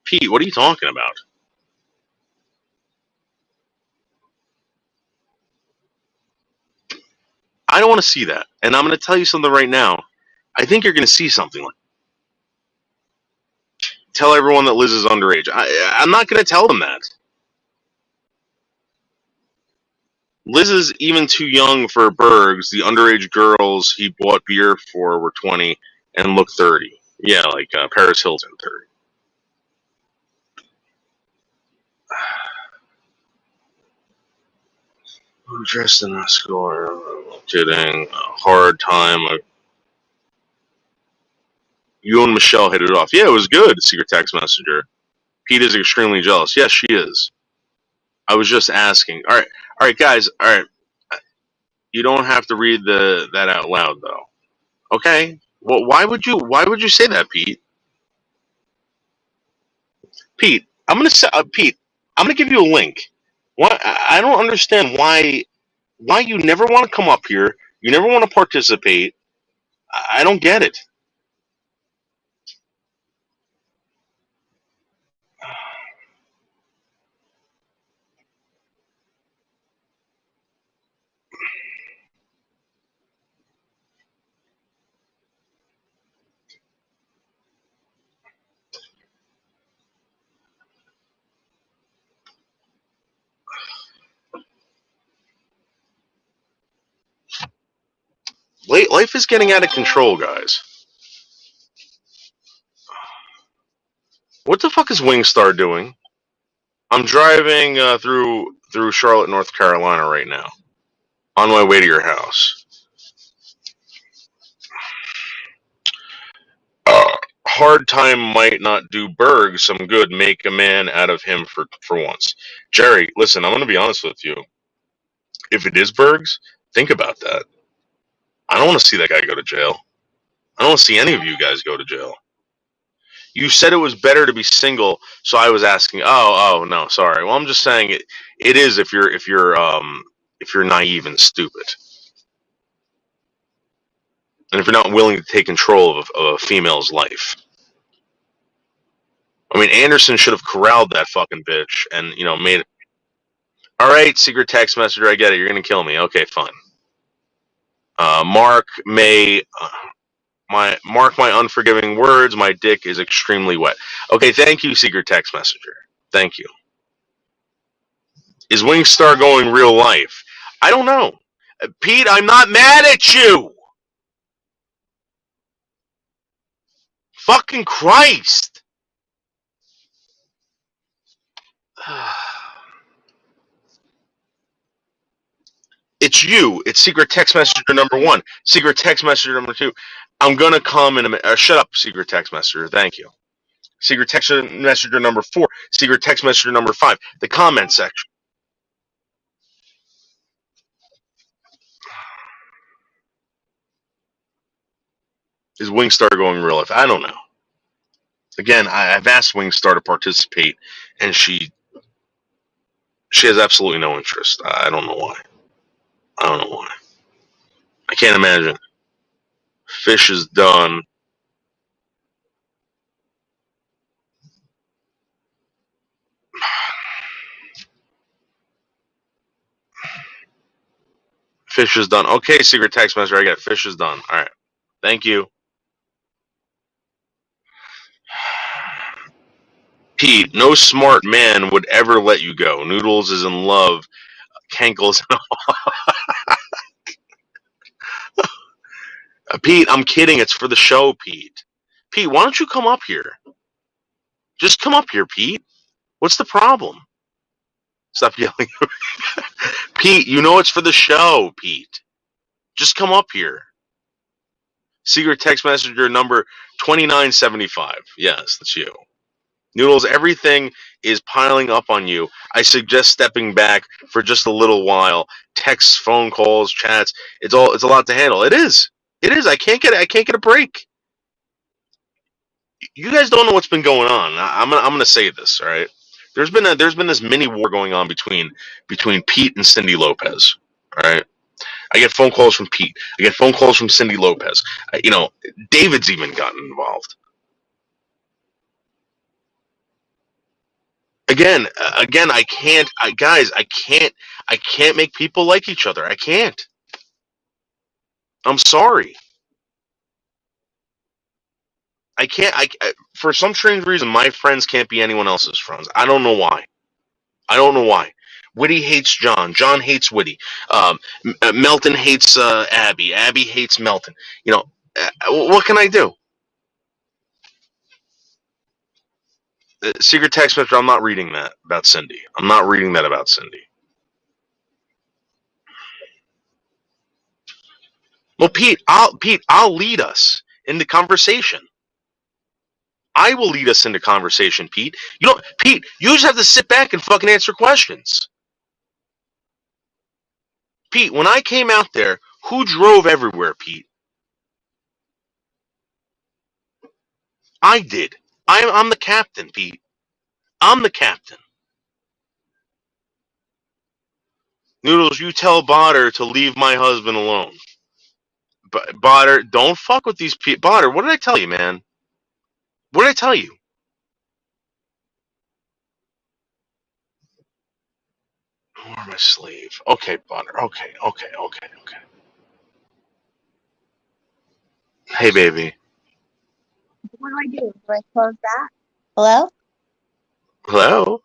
Pete, what are you talking about? I don't want to see that. And I'm going to tell you something right now. I think you're going to see something like tell everyone that Liz is underage. I'm not going to tell them that. Liz is even too young for Bergs. The underage girls he bought beer for were 20 and look 30. Yeah, like Paris Hilton 30. Who dressed in a score? Kidding. A hard time. You and Michelle hit it off. Yeah, it was good. Secret text messenger. Pete is extremely jealous. Yes, she is. I was just asking. All right, guys. All right. You don't have to read that out loud though. Okay. Well, why would you say that, Pete? Pete, Pete. I'm gonna give you a link. What I don't understand why you never want to come up here. You never want to participate. I don't get it. Life is getting out of control, guys. What the fuck is Wingstar doing? I'm driving through Charlotte, North Carolina right now, on my way to your house. Hard time might not do Berg some good. Make a man out of him for once. Jerry, listen, I'm going to be honest with you. If it is Berg's, think about that. I don't want to see that guy go to jail. I don't want to see any of you guys go to jail. You said it was better to be single, so I was asking. Oh, no, sorry. Well, I'm just saying it is if you're naive and stupid, and if you're not willing to take control of a female's life. I mean, Anderson should have corralled that fucking bitch and made it. All right, secret text messenger. I get it. You're gonna kill me. Okay, fine. Mark my unforgiving words. My dick is extremely wet. Okay, thank you, secret text messenger. Thank you. Is Wingstar going real life? I don't know. Pete, I'm not mad at you. Fucking Christ. It's you. It's secret text messenger number 1. Secret text messenger number 2. I'm gonna come in a minute. Shut up, secret text messenger. Thank you. Secret text messenger number 4. Secret text messenger number 5. The comment section. Is Wingstar going real life? I don't know. Again, I've asked Wingstar to participate, and she has absolutely no interest. I don't know why. I can't imagine. Fish is done. Fish is done. Okay, secret text messenger. I got it. Fish is done. All right. Thank you. Pete, no smart man would ever let you go. Noodles is in love. Cankles. Pete, I'm kidding. It's for the show, Pete. Pete, why don't you come up here? Just come up here, Pete. What's the problem? Stop yelling. Pete, you know it's for the show, Pete. Just come up here. Secret text messenger number 2975. Yes, that's you. Noodles, everything is piling up on you. I suggest stepping back for just a little while. Texts, phone calls, chats. It's a lot to handle. It is. I can't get a break. You guys don't know what's been going on. I'm gonna say this, all right? There's been this mini war going on between Pete and Cindy Lopez. All right. I get phone calls from Pete. I get phone calls from Cindy Lopez. David's even gotten involved. Again, I can't. I can't make people like each other. I can't. I'm sorry. I can't. For some strange reason, my friends can't be anyone else's friends. I don't know why. Whitty hates John. John hates Whitty. Melton hates Abby. Abby hates Melton. What can I do? Secret text message. I'm not reading that about Cindy. I'm not reading that about Cindy. Well, Pete, I'll lead us into conversation. I will lead us into conversation, Pete. Pete, you just have to sit back and fucking answer questions. Pete, when I came out there, who drove everywhere, Pete? I did. I'm the captain, Pete. I'm the captain. Noodles, you tell Botter to leave my husband alone. Botter, don't fuck with these people. Botter, what did I tell you, man? What did I tell you? Where my sleeve? Okay, Botter. Okay. Hey, baby. What do? Do I close that? Hello? Hello?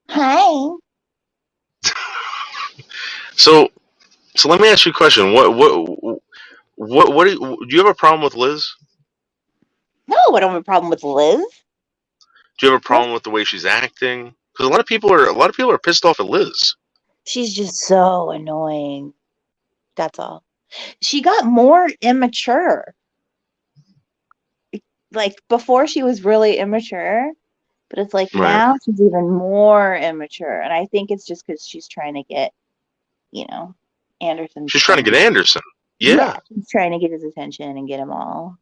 Hi. So let me ask you a question. What do you have a problem with Liz? No, I don't have a problem with Liz. Do you have a problem with the way she's acting? Because a lot of people are pissed off at Liz. She's just so annoying. That's all. She got more immature. Like before she was really immature, but it's like Right. now she's even more immature. And I think it's just because she's trying to get, Anderson. She's trying to get Anderson. Yeah. She's trying to get his attention and get him all.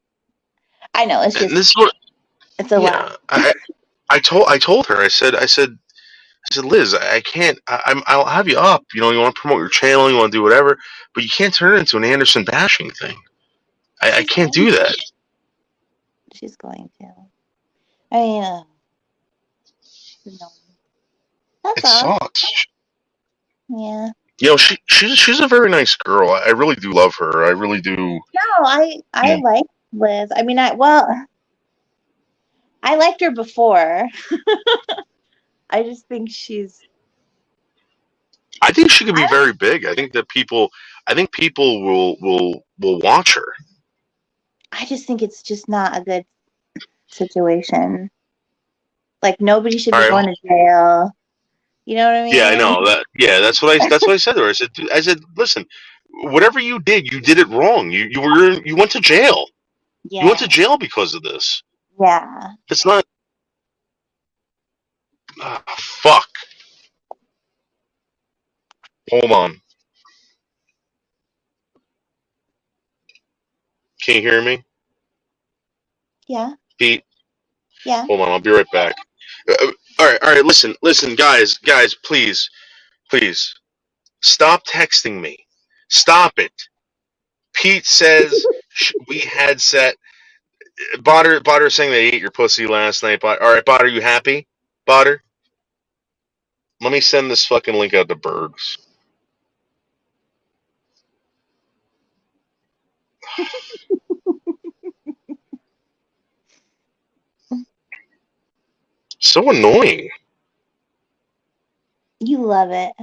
I know, it's just, And this is what. it's a lot. I told her. I said, Liz, I can't. I'll have you up. You want to promote your channel. You want to do whatever, but you can't turn it into an Anderson bashing thing. I can't do that. She's going to. I mean, no. That's It all. sucks. Yeah. She's a very nice girl. I really do love her. I really do. No, I like Liz. I mean, I liked her before. I just think I think she could be very big. I think people will watch her. I just think it's just not a good situation. Like nobody should be going to jail. You know what I mean? Yeah, I know that. Yeah, that's what I said to her. I said, listen, whatever you did it wrong. You went to jail. Yeah. You went to jail because of this. Yeah. It's not. Fuck. Hold on. Can you hear me? Yeah. Pete? Yeah. Hold on, I'll be right back. All right. Listen, guys, please, stop texting me. Stop it. Pete says we had set. Botter saying they ate your pussy last night. All right, Botter, you happy? Botter? Let me send this fucking link out to Bergs. So annoying. You love it.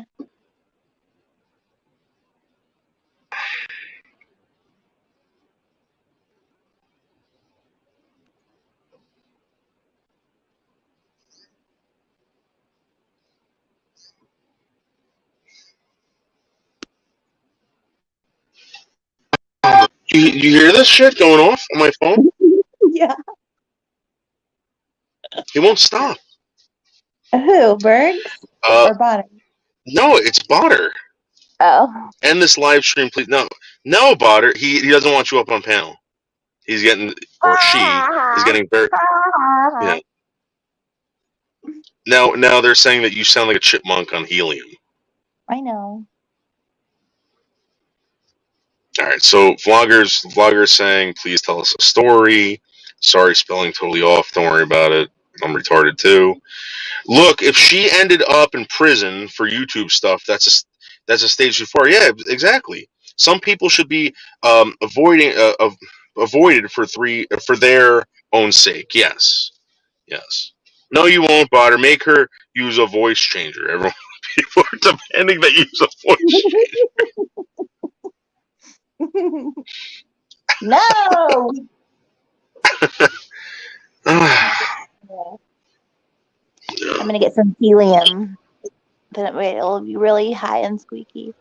You hear this shit going off on my phone? Yeah. He won't stop. Who? Bergs or Bonner? No, it's Botter. Oh. End this live stream, please. No, Botter. He doesn't want you up on panel. He's getting, or she is getting very. Yeah. Now they're saying that you sound like a chipmunk on helium. I know. All right, so vloggers saying, please tell us a story. Sorry, spelling totally off. Don't worry about it. I'm retarded too. Look, if she ended up in prison for YouTube stuff, that's a stage too far. Yeah, exactly. Some people should be avoided for their own sake. Yes. No, you won't, Botter. Make her use a voice changer. Everyone, people are demanding that you use a voice changer. No. I'm gonna get some helium. Then it'll be really high and squeaky.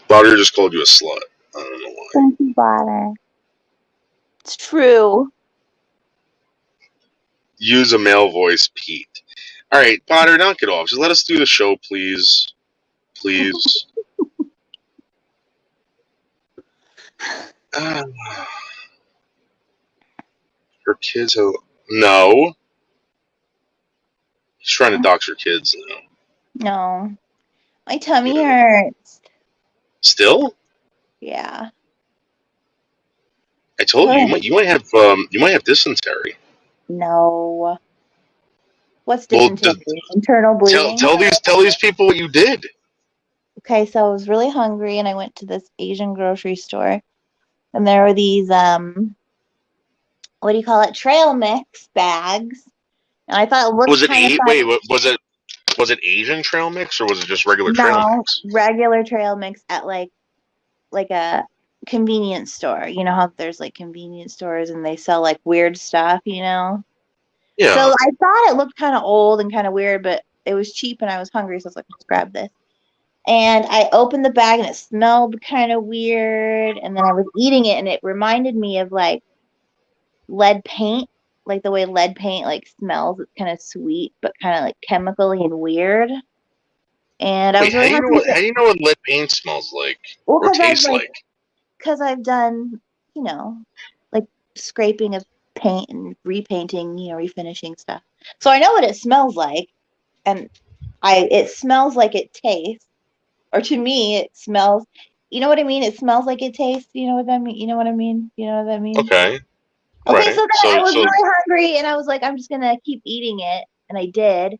Botter just called you a slut. I don't know why. Thank you, Botter. It's true. Use a male voice, Pete. All right, Botter, knock it off. Just let us do the show, please. Please. Her kids have... No. She's trying to dox her kids now. No. My tummy hurts. Still? Yeah. I told you, you might have dysentery. No. What's dysentery? Internal bleeding? Tell these people what you did. Okay, so I was really hungry and I went to this Asian grocery store and there were these what do you call it? Trail mix bags. And I thought it looked kind of fun. Wait, was it Asian trail mix or was it just regular trail mix? No, regular trail mix at like a convenience store. You know how there's like convenience stores and they sell like weird stuff, you know? Yeah. So I thought it looked kind of old and kind of weird, but it was cheap and I was hungry, so I was like, let's grab this. And I opened the bag and it smelled kind of weird. And then I was eating it and it reminded me of like lead paint, like the way lead paint like smells. It's kind of sweet, but kind of like chemically and weird. And I Wait, was really hungry. how do you know what lead paint smells like Well, or tastes like? because I've done, you know, like scraping of paint and repainting, you know, refinishing stuff. So I know what it smells like, and it smells like it tastes, or to me, it smells. You know what I mean? It smells like it tastes. You know what that mean? You know what I mean? You know what that means? Okay. Okay, Right. so then I was really hungry, and I was like, I'm just gonna keep eating it, and I did.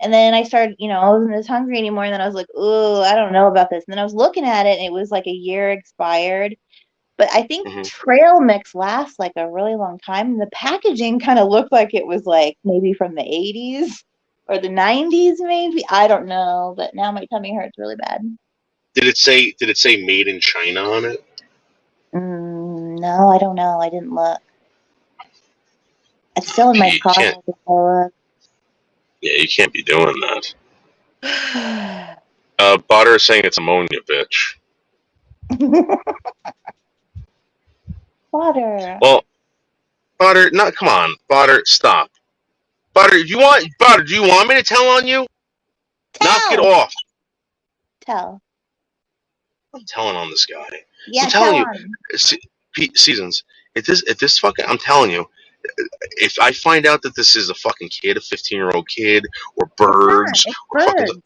And then I started, you know, I wasn't as hungry anymore. And then I was like, ooh, I don't know about this. And then I was looking at it, and it was like a year expired. But I think trail mix lasts like a really long time. And the packaging kind of looked like it was like maybe from the 80s or the 90s, maybe. I don't know. But now my tummy hurts really bad. Did it say made in China on it? No, I don't know. I didn't look. It's still in my car. Yeah, you can't be doing that. Butter is saying it's ammonia, bitch. Butter. Well, Butter, no, come on, Butter, stop. Butter, do you want me to tell on you? Knock it off. Tell. I'm telling on this guy. Yeah, I'm telling you, on. Seasons. If this fucking, I'm telling you, if I find out that this is a fucking kid, a 15-year-old kid, or Bergs, it's or fucking,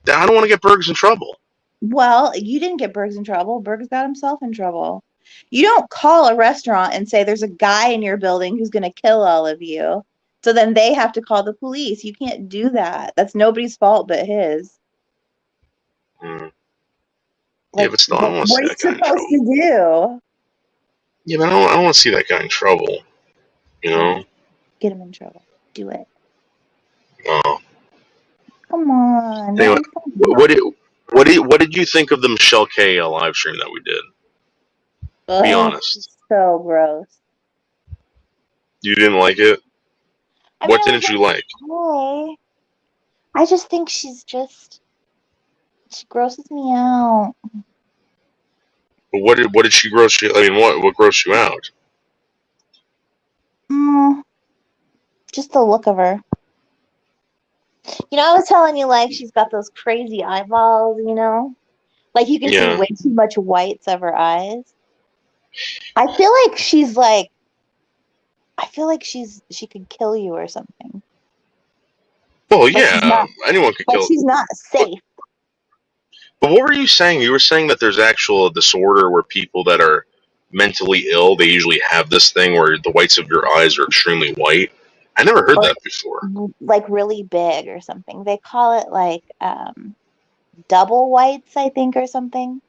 then I don't want to get Bergs in trouble. Well, you didn't get Bergs in trouble. Bergs got himself in trouble. You don't call a restaurant and say there's a guy in your building who's going to kill all of you. So then they have to call the police. You can't do that. That's nobody's fault but his. Mm. Like, yeah, but still, I don't want to see that guy in trouble. What are you supposed to do? Yeah, but I don't want to see that guy in trouble. You know? Get him in trouble. Do it. Oh. Come on. Anyway, what did you think of the Michelle K live stream that we did? Be honest. So gross. You didn't like it? What didn't you like? Okay. I just think she grosses me out. But what did she gross you? I mean, what grossed you out? Just the look of her. You know, I was telling you, like, she's got those crazy eyeballs, you know? Like, you can see way too much whites of her eyes. I feel like she could kill you or something. Well, yeah, anyone could kill. But she's not safe. But what were you saying? You were saying that there's actual disorder where people that are mentally ill, they usually have this thing where the whites of your eyes are extremely white. I never heard that before. Like really big or something. They call it like double whites, I think, or something.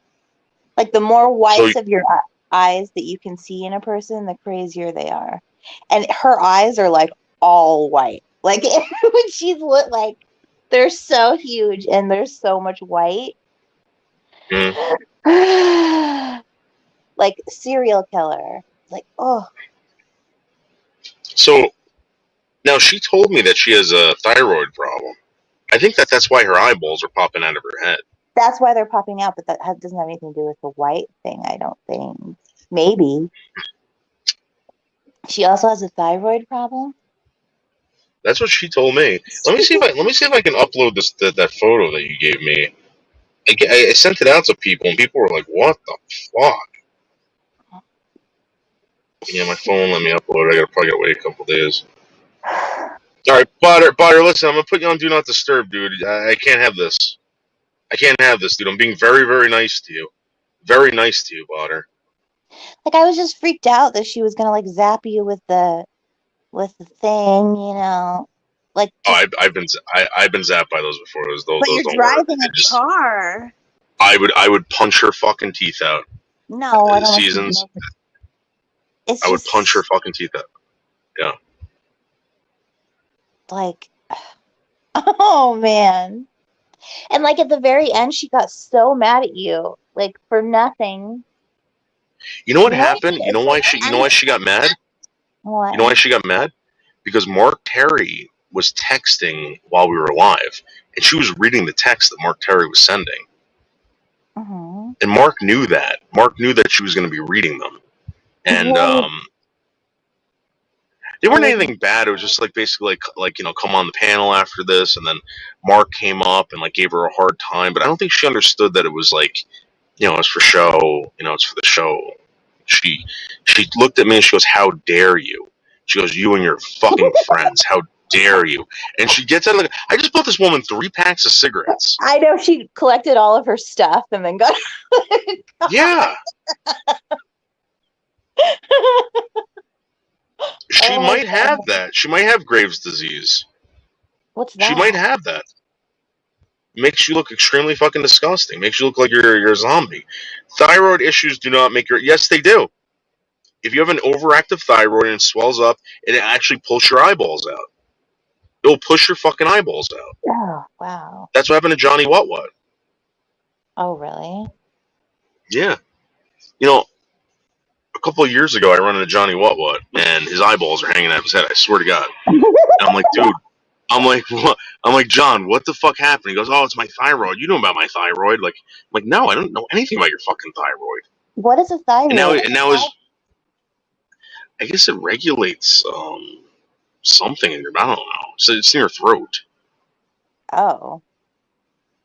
Like the more whites of your eyes that you can see in a person, the crazier they are. And her eyes are like all white. Like when she's lit, like they're so huge and there's so much white. Like serial killer. Like, oh. So now she told me that she has a thyroid problem. I think that's why her eyeballs are popping out of her head. That's why they're popping out, but that doesn't have anything to do with the white thing, I don't think. Maybe. She also has a thyroid problem? That's what she told me. Let me see if I can upload that photo that you gave me. I sent it out to people, and people were like, "What the fuck?" Yeah, my phone let me upload it. I probably gotta wait a couple days. All right, Butter. Listen, I'm gonna put you on Do Not Disturb, dude. I can't have this. I can't have this, dude. I'm being very, very nice to you. Very nice to you, Butter. Like, I was just freaked out that she was gonna like zap you with the thing, you know. Like, I've been zapped by those before. Those but you're don't driving work. a car. I would punch her fucking teeth out. No, I don't. Seasons. I would punch her fucking teeth out. Yeah. Like, oh man. And like at the very end, she got so mad at you. like for nothing. You know what And then happened? You know why she got mad? what? You know why she got mad? Because Mark Terry was texting while we were live, and she was reading the text that Mark Terry was sending. Mhm. And Mark knew that. Mark knew that she was going to be reading them. And Well, they weren't like, anything bad. It was just like basically like come on the panel after this, and then Mark came up and like gave her a hard time. But I don't think she understood that it was like it's for show. It's for the show. She looked at me and she goes, "How dare you?" She goes, "You and your fucking friends. How dare you?" And she gets out of I just bought this woman 3 packs of cigarettes. I know she collected all of her stuff and then got. Yeah. She Oh my might have that. She might have Graves' disease. What's She might that? have that. Makes you look extremely fucking disgusting. Makes you look like you're a zombie. Thyroid issues do not make your. Yes, they do. If you have an overactive thyroid and it swells up, it actually pulls your eyeballs out. It will push your fucking eyeballs out. Oh, wow. That's what happened to Johnny What. Oh, really? Yeah. A couple of years ago, I run into Johnny What, and his eyeballs are hanging out of his head. I swear to God. And I'm like, dude. What? I'm like, John, what the fuck happened? He goes, oh, it's my thyroid. You know about my thyroid? Like, I'm like, no, I don't know anything about your fucking thyroid. What is a And thyroid? now I guess it regulates something in your. I don't know. So it's in your throat, Oh.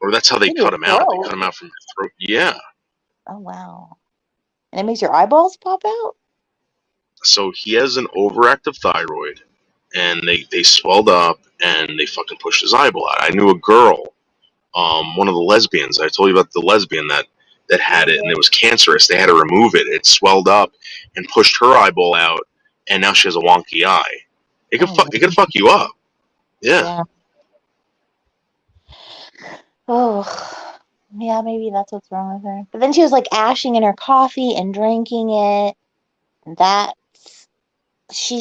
or that's how they In your cut him out. They throat? cut him out from your throat. Yeah. Oh, wow. And it makes your eyeballs pop out? So he has an overactive thyroid, and they swelled up and they fucking pushed his eyeball out. I knew a girl, one of the lesbians. I told you about the lesbian that had it, and it was cancerous. They had to remove it. It swelled up and pushed her eyeball out, and now she has a wonky eye. It could fuck you up. Yeah. Oh, yeah, maybe that's what's wrong with her. But then she was like ashing in her coffee and drinking it. She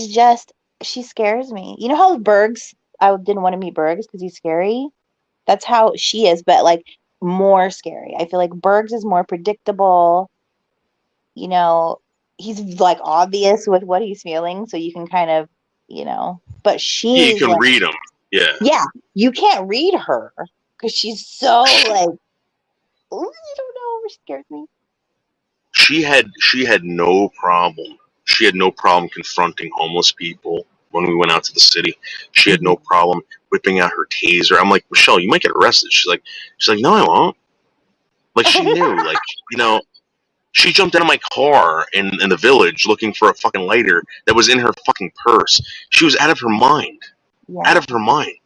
scares me. You know how Bergs, I didn't want to meet Bergs because he's scary? That's how she is, but like more scary. I feel like Bergs is more predictable. You know, he's like obvious with what he's feeling, so you can kind of, but Yeah, you she's can like, read them. Yeah. yeah, you can't read her because she's so like, ooh, I don't know, she scares me. She had no problem. She had no problem confronting homeless people when we went out to the city. She had no problem whipping out her taser. I'm like, Michelle, you might get arrested. She's like, no, I won't. Like she knew, like she jumped out of my car in the village looking for a fucking lighter that was in her fucking purse. She was out of her mind. Yeah. Out of her mind.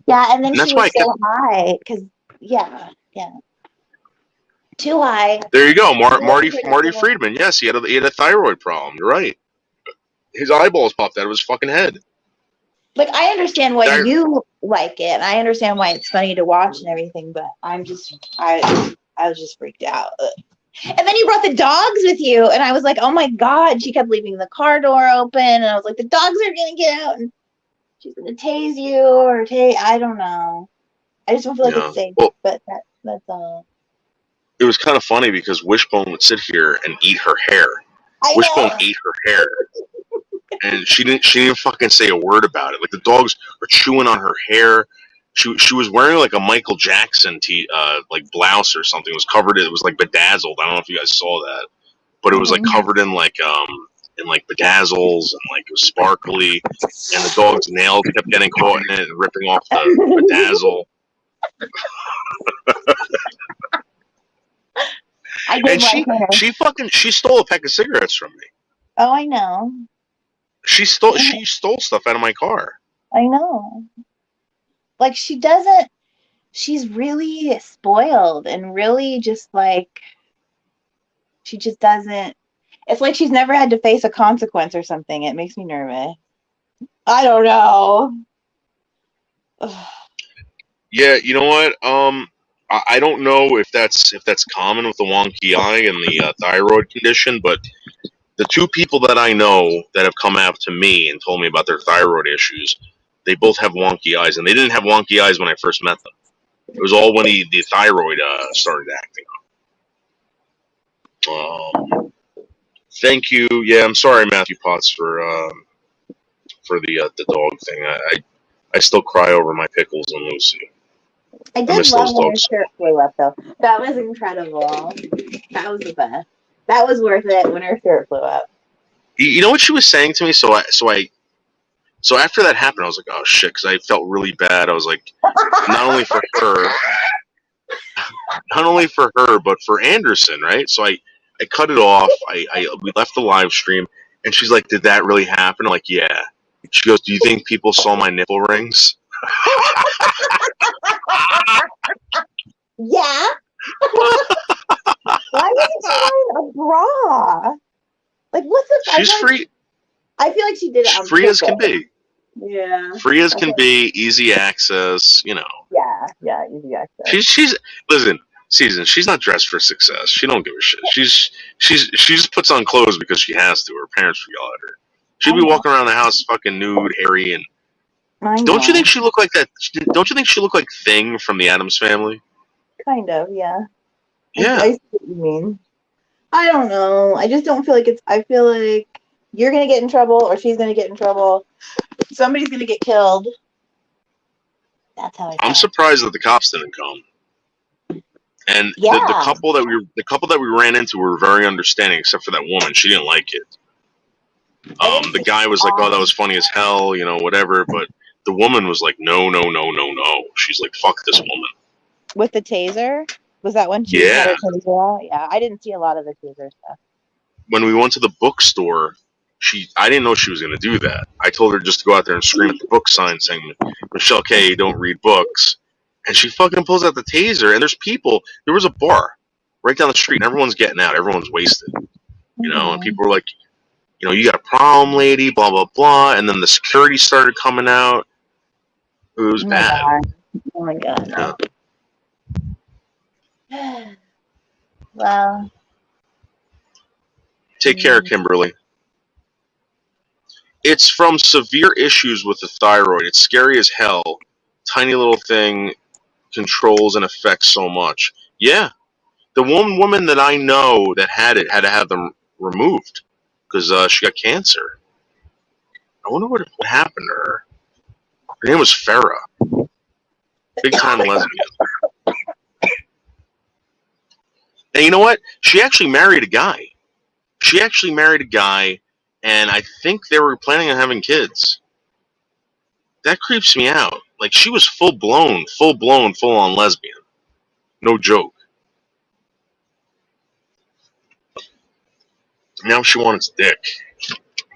Yeah, and then And that's she why was so high because, yeah. Too high. There you go, Marty Predictable. Friedman. Yes, he had a thyroid problem. You're right. His eyeballs popped out of his fucking head. Like, I understand why you like it. I understand why it's funny to watch and everything, but I was just freaked out. And then you brought the dogs with you, and I was like, oh my God. She kept leaving the car door open, and I was like, the dogs are going to get out, and she's going to tase you, or I don't know. I just don't feel like it's safe, but that's all. It was kind of funny because Wishbone would sit here and eat her hair. Wishbone ate her hair. And she didn't fucking say a word about it. Like the dogs are chewing on her hair. She was wearing like a Michael Jackson like blouse or something. It was like bedazzled. I don't know if you guys saw that, but it was like covered in like bedazzles and like it was sparkly. And the dog's nails kept getting caught in it and ripping off the bedazzle. And she stole a pack of cigarettes from me. Oh, I know. She stole stuff out of my car. I know. Like she's really spoiled and really just like, she just doesn't, it's like she's never had to face a consequence or something. It makes me nervous. I don't know. Yeah, you know what? I don't know if that's common with the wonky eye and the thyroid condition, but the 2 people that I know that have come out to me and told me about their thyroid issues, they both have wonky eyes, and they didn't have wonky eyes when I first met them. It was all when the thyroid started acting up. Thank you. Yeah, I'm sorry, Matthew Potts, for the dog thing. I still cry over my pickles and Lucy. I I did miss love those when her dogs. shirt flew up, though. That was incredible. That was the best. That was worth it when her shirt flew up. You know what she was saying to me? So after that happened, I was like, oh shit, because I felt really bad. I was like, not only for her, but for Anderson, right? So I cut it off. We left the live stream, and she's like, did that really happen? I'm like, yeah. She goes, do you think people saw my nipple rings? Yeah. Why wasn't she wearing a bra? Like, what's the? She's free. I feel like she did it on Free as can purpose. be. Yeah. Free as can be. Easy access. You know. Yeah, easy access. She's listen. Season. She's not dressed for success. She don't give a shit. She just puts on clothes because she has to. Her parents yell at her. She'd be walking around the house fucking nude, hairy, and don't you think she looked like that? Don't you think she looked like Thing from the Addams Family? Kind of, yeah. Yeah. I see what you mean. I don't know. I just don't feel like it's. I feel like you're gonna get in trouble, or she's gonna get in trouble. Somebody's gonna get killed. That's how I feel. I'm surprised that the cops didn't come. And the couple that we ran into were very understanding, except for that woman. She didn't like it. The guy was like, "Oh, that was funny as hell," you know, whatever. But the woman was like, "No, no, no, no, no." She's like, "Fuck this woman." With the taser? Was that when she had her taser out? Yeah, I didn't see a lot of the taser stuff. When we went to the bookstore, I didn't know she was going to do that. I told her just to go out there and scream at the book sign saying, "Michelle K, don't read books." And she fucking pulls out the taser, and there's people. There was a bar right down the street, and everyone's getting out. Everyone's wasted, you know. And people were like, you know, you got a problem, lady, blah, blah, blah. And then the security started coming out. It was bad. God. Oh, my God. Yeah. Well. Take care, Kimberly. It's from severe issues with the thyroid. It's scary as hell. Tiny little thing controls and affects so much. Yeah. The one woman that I know that had it had to have them removed because she got cancer. I wonder what happened to her. Her name was Farrah. Big time lesbian. And you know what? She actually married a guy. And I think they were planning on having kids. That creeps me out. Like, she was full-on lesbian. No joke. Now she wants dick.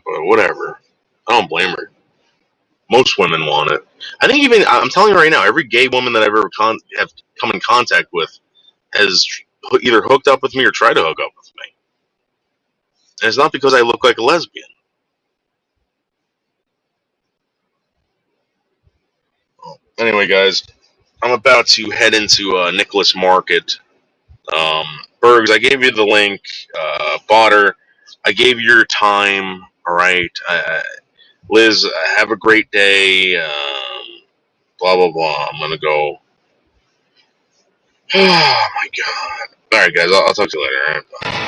But whatever. I don't blame her. Most women want it. I think even, I'm telling you right now, every gay woman that I've ever have come in contact with has either hooked up with me or tried to hook up with me. And it's not because I look like a lesbian. Anyway, guys, I'm about to head into Nicholas Market. Bergs, I gave you the link. Botter, I gave you your time. All right. Liz, have a great day. Blah, blah, blah. I'm going to go. Oh, my God. All right, guys. I'll talk to you later. All right. Bye.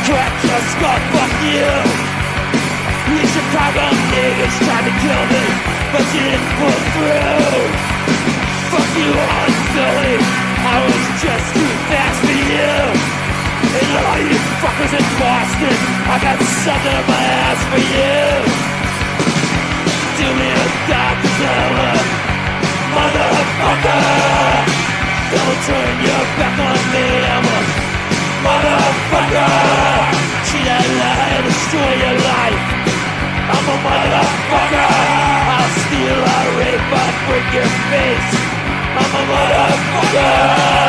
Crack your skull, fuck you. You Chicago niggas tried to kill me, but you didn't pull through. Fuck you on Philly, I was just too fast for you. And all you fuckers in Boston, I got something up my ass for you. Do me a Godzilla, motherfucker. Don't turn your back on me, I'm a motherfucker. Cheat that lie, destroy your life. I'm a motherfucker. I'll steal, I'll rape, I'll break your face. I'm a motherfucker.